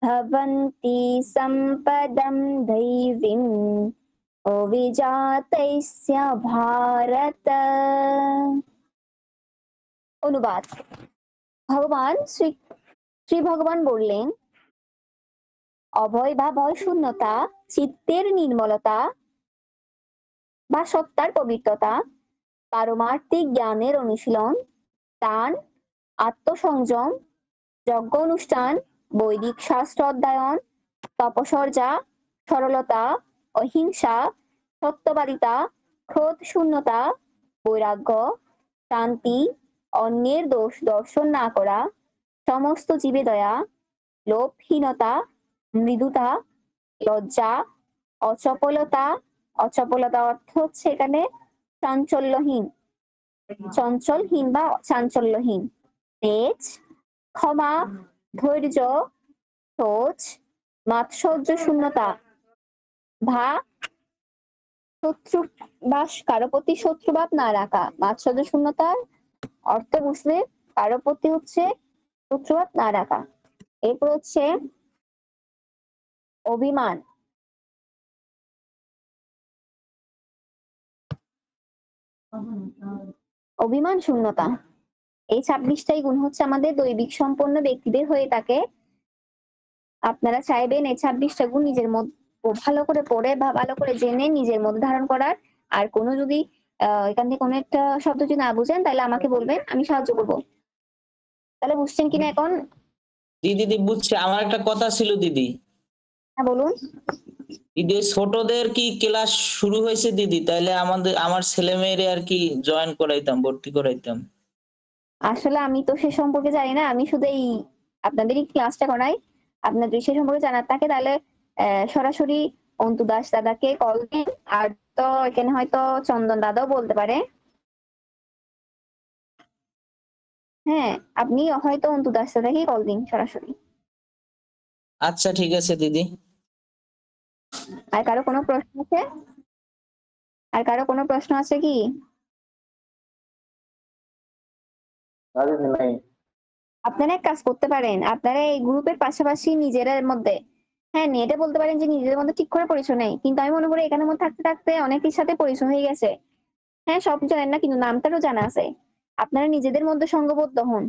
भवन्ति सम्पदं दैवीम् अविजातस्य भारत। অনুবাদ। শ্রী ভগবান বললেন, অভয় বা ভয় শূন্যতা, চিত্তের নির্মলতা বা সত্তার পবিত্রতা, পারমার্থিক জ্ঞানের অনুশীলন, দান, আত্মসংযম, যজ্ঞ অনুষ্ঠান, বৈদিক শাস্ত্র অধ্যয়ন, তপস্যা, সরলতা, অহিংসা, সত্যবাদিতা, ক্রোধ শূন্যতা, বৈরাগ্য, শান্তি, অন্যের দোষ দর্শন না করা, সমস্ত জীবে দয়া, লোভহীনতা, মৃদুতা, লজ্জা, অচপলতা। অচপলতা অর্থ হচ্ছে এখানে চাঞ্চল্যহীন, চঞ্চলহীন বা চাঞ্চল্যহীন। তেজ, ক্ষমা, ধৈর্য, শোচ, মাৎসর্য শূন্যতা, ভা শত্রু বাস কারো প্রতি শত্রুভাব না রাখা। মাৎসর্য শূন্যতার অর্থ বুঝলে কারো প্রতি হচ্ছে শত্রুভাব না রাখা। এরপর হচ্ছে অভিমান। অভিমান শূন্যতা। এই 26টাই গুণ হচ্ছে আমাদের দৈবিক সম্পন্ন ব্যক্তিদের হয়ে থাকে। আপনারা চাইবেন এই 26টা গুণ নিজের মধ্যে ভালো করে পড়ে বা ভালো করে জেনে নিজের মধ্যে ধারণ করার। আর কোনো যদি এখান থেকে কোনো একটা শব্দ যদি না বুঝেন তাহলে আমাকে বলবেন, আমি সাহায্য করবো। তাহলে বুঝছেন কিনা এখন? দিদি বুঝছে। আমার একটা কথা ছিল দিদি। হ্যাঁ বলুন। দিদি ছোটদের কি ক্লাস শুরু হয়েছে দিদি? তাহলে আমার ছেলে মেয়েরে আর কি জয়েন করাইতাম, ভর্তি করাইতাম। আসলে আমি তো সে সম্পর্কে জানি না, আমি শুধু এই আপনাদেরই ক্লাসটা করাই। আপনার যদি সে সম্পর্কে জানার থাকে তাহলে সরাসরি অন্তু দাস দাদাকে কল দিন। আর তো এখানে হয়তো চন্দন দাদাও বলতে পারে। হ্যাঁ, আপনি হয়তো অন্তু দাস দাদাকে কল দিন সরাসরি। আচ্ছা ঠিক আছে দিদি। আর কারো কোনো প্রশ্ন আছে? আর কারো কোনো প্রশ্ন আছে কি? আপনারা এক কাজ করতে পারেন, আপনারা এই গ্রুপের পাশাপাশি নিজেদের মধ্যে, হ্যাঁ নেটে বলতে পারেন যে নিজেদের মধ্যে ঠিক করে পরিচয় নেই, কিন্তু আমি মনে করি এখানের মধ্যে থাকতে থাকতে অনেকের সাথে পরিচয় হয়ে গেছে। হ্যাঁ সব জানেন না কিন্তু নামটারও জানা আছে। আপনারা নিজেদের মধ্যে সংঘবদ্ধ হন।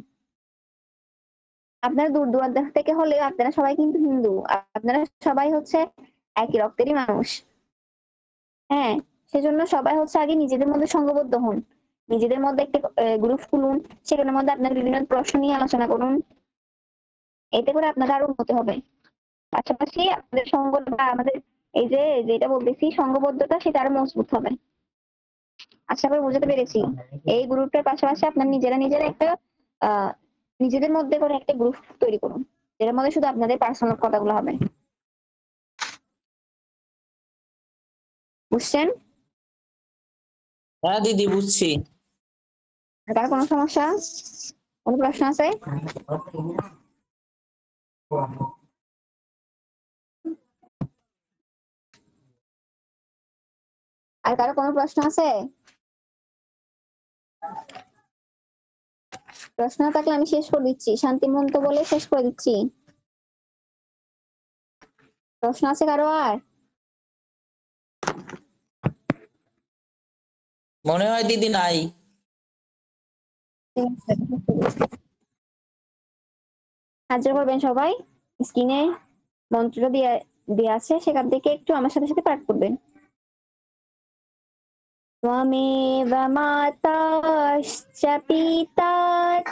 আপনারা দূর দূরান্ত থেকে হলেও আপনারা সবাই কিন্তু হিন্দু, আপনারা সবাই হচ্ছে একই রক্তেরই মানুষ। হ্যাঁ, সেজন্য সবাই হচ্ছে আগে নিজেদের মধ্যে সংঘবদ্ধ হন, নিজেদের মধ্যে একটা গ্রুপ খুলুন, সেখানের মধ্যে আপনার বিভিন্ন প্রশ্ন নিয়ে আলোচনা করুন। এতে করে আপনাদের আরো উন্নতি হবে। পাশাপাশি আপনাদের সঙ্গ বা আমাদের এই যে যেটা বলতেছি সংঘবদ্ধতা, সেটা আরো মজবুত হবে। আশা করি বুঝতে পেরেছি। এই গ্রুপটার পাশাপাশি আপনার নিজেরা একটা নিজেদের মধ্যে করে একটা গ্রুপ তৈরি করুন, যেটার মধ্যে শুধু আপনাদের পার্সোনাল কথাগুলো হবে। বুঝছেন? হ্যাঁ দিদি বুঝছি। কার কোনো সমস্যা, কোনো প্রশ্ন আছে? আর কারো কোনো প্রশ্ন আছে? প্রশ্ন থাকলে আমি শেষ করে দিচ্ছি, শান্তিমন্ত বলে শেষ করে দিচ্ছি। প্রশ্ন আছে কারো? আর মনে হয় দিদি নাই। সাহায্য করবেন সবাই। স্ক্রিনে মন্ত্রটা দিয়ে আছে, সেখান থেকে একটু আমার সাথে সাথে পাঠ করবেন। ত্বমেব মাতা চ পিতা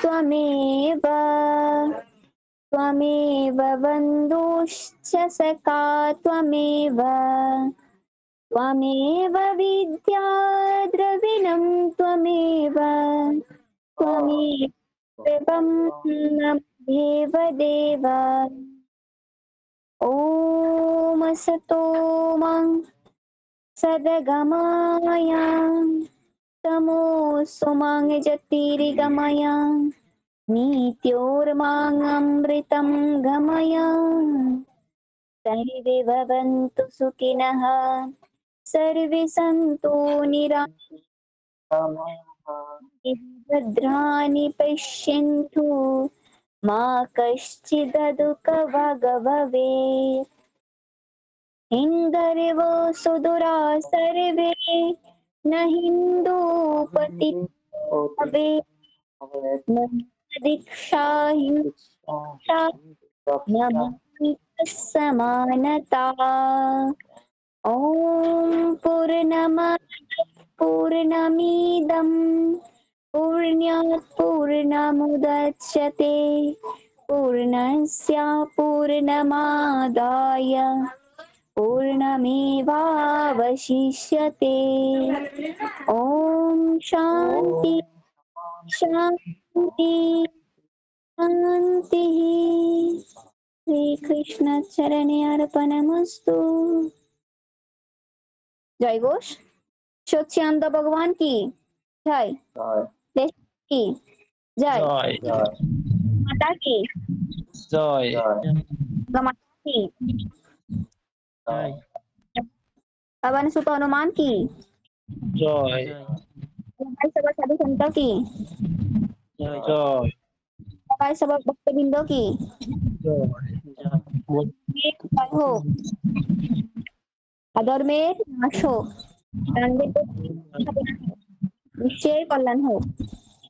ত্বমেব, ত্বমেব বন্ধুশ্চ সখা ত্বমেব, ত্বমেব বিদ্যা দ্রবিণম ত্বমেব, ত্বমেব দেবম দেব দেব। ওম সতো মা সদগময় তমোসো মাং জ্যোতির্গময় মৃত্যোর্মাং অমৃতম গময়। सर्वे भवन्तु सुखिनः, सर्वे सन्तु भद्राणि पश्यन्तु, मा कश्चित् दुःखभाग् भवेत्। हिन्दर्वो सुदुरा सर्वे, न हिन्दू पतितो भवेत्, न दीक्षा हिंसा, न समानता। ॐ पूर्णमदः पूर्णमिदं पूर्णात् पूर्णमुदच्यते पूर्णस्य पूर्णमादाय पूर्णमेवावशिष्यते। ॐ शान्ति शान्ति शान्तिः। श्रीकृष्ण चरणे अर्पणमस्तु। जय घोष। सच्चिदानंद भगवान की जय। देश की जय। माता की জয় माता की पवन सुत हनुमान की জয় भाई सब साधु संतों की জয় भाई सब भक्तबिंदों की জয় जय हो। अधर्मेर नाश हो। निश्चय कल्याण हो।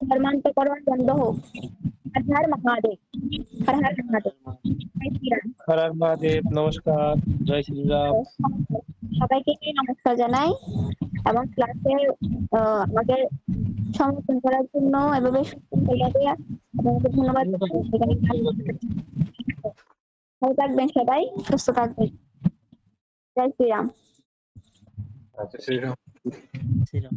धर्मांतकरण बंद हो। हर हर महादेव। हर हर महादेव। जय श्री राम। হর হর মহাদেব, নমস্কার, জয় শ্রীরাম। সবাইকে নমস্কার জানাই এবং ক্লাসে আমাকে সমর্থন করার জন্য এভাবে আপনাকে ধন্যবাদ জানাই। ভালো থাকবেন সবাই, সুস্থ থাকবেন। জয় শ্রীরাম। শ্রীরাম।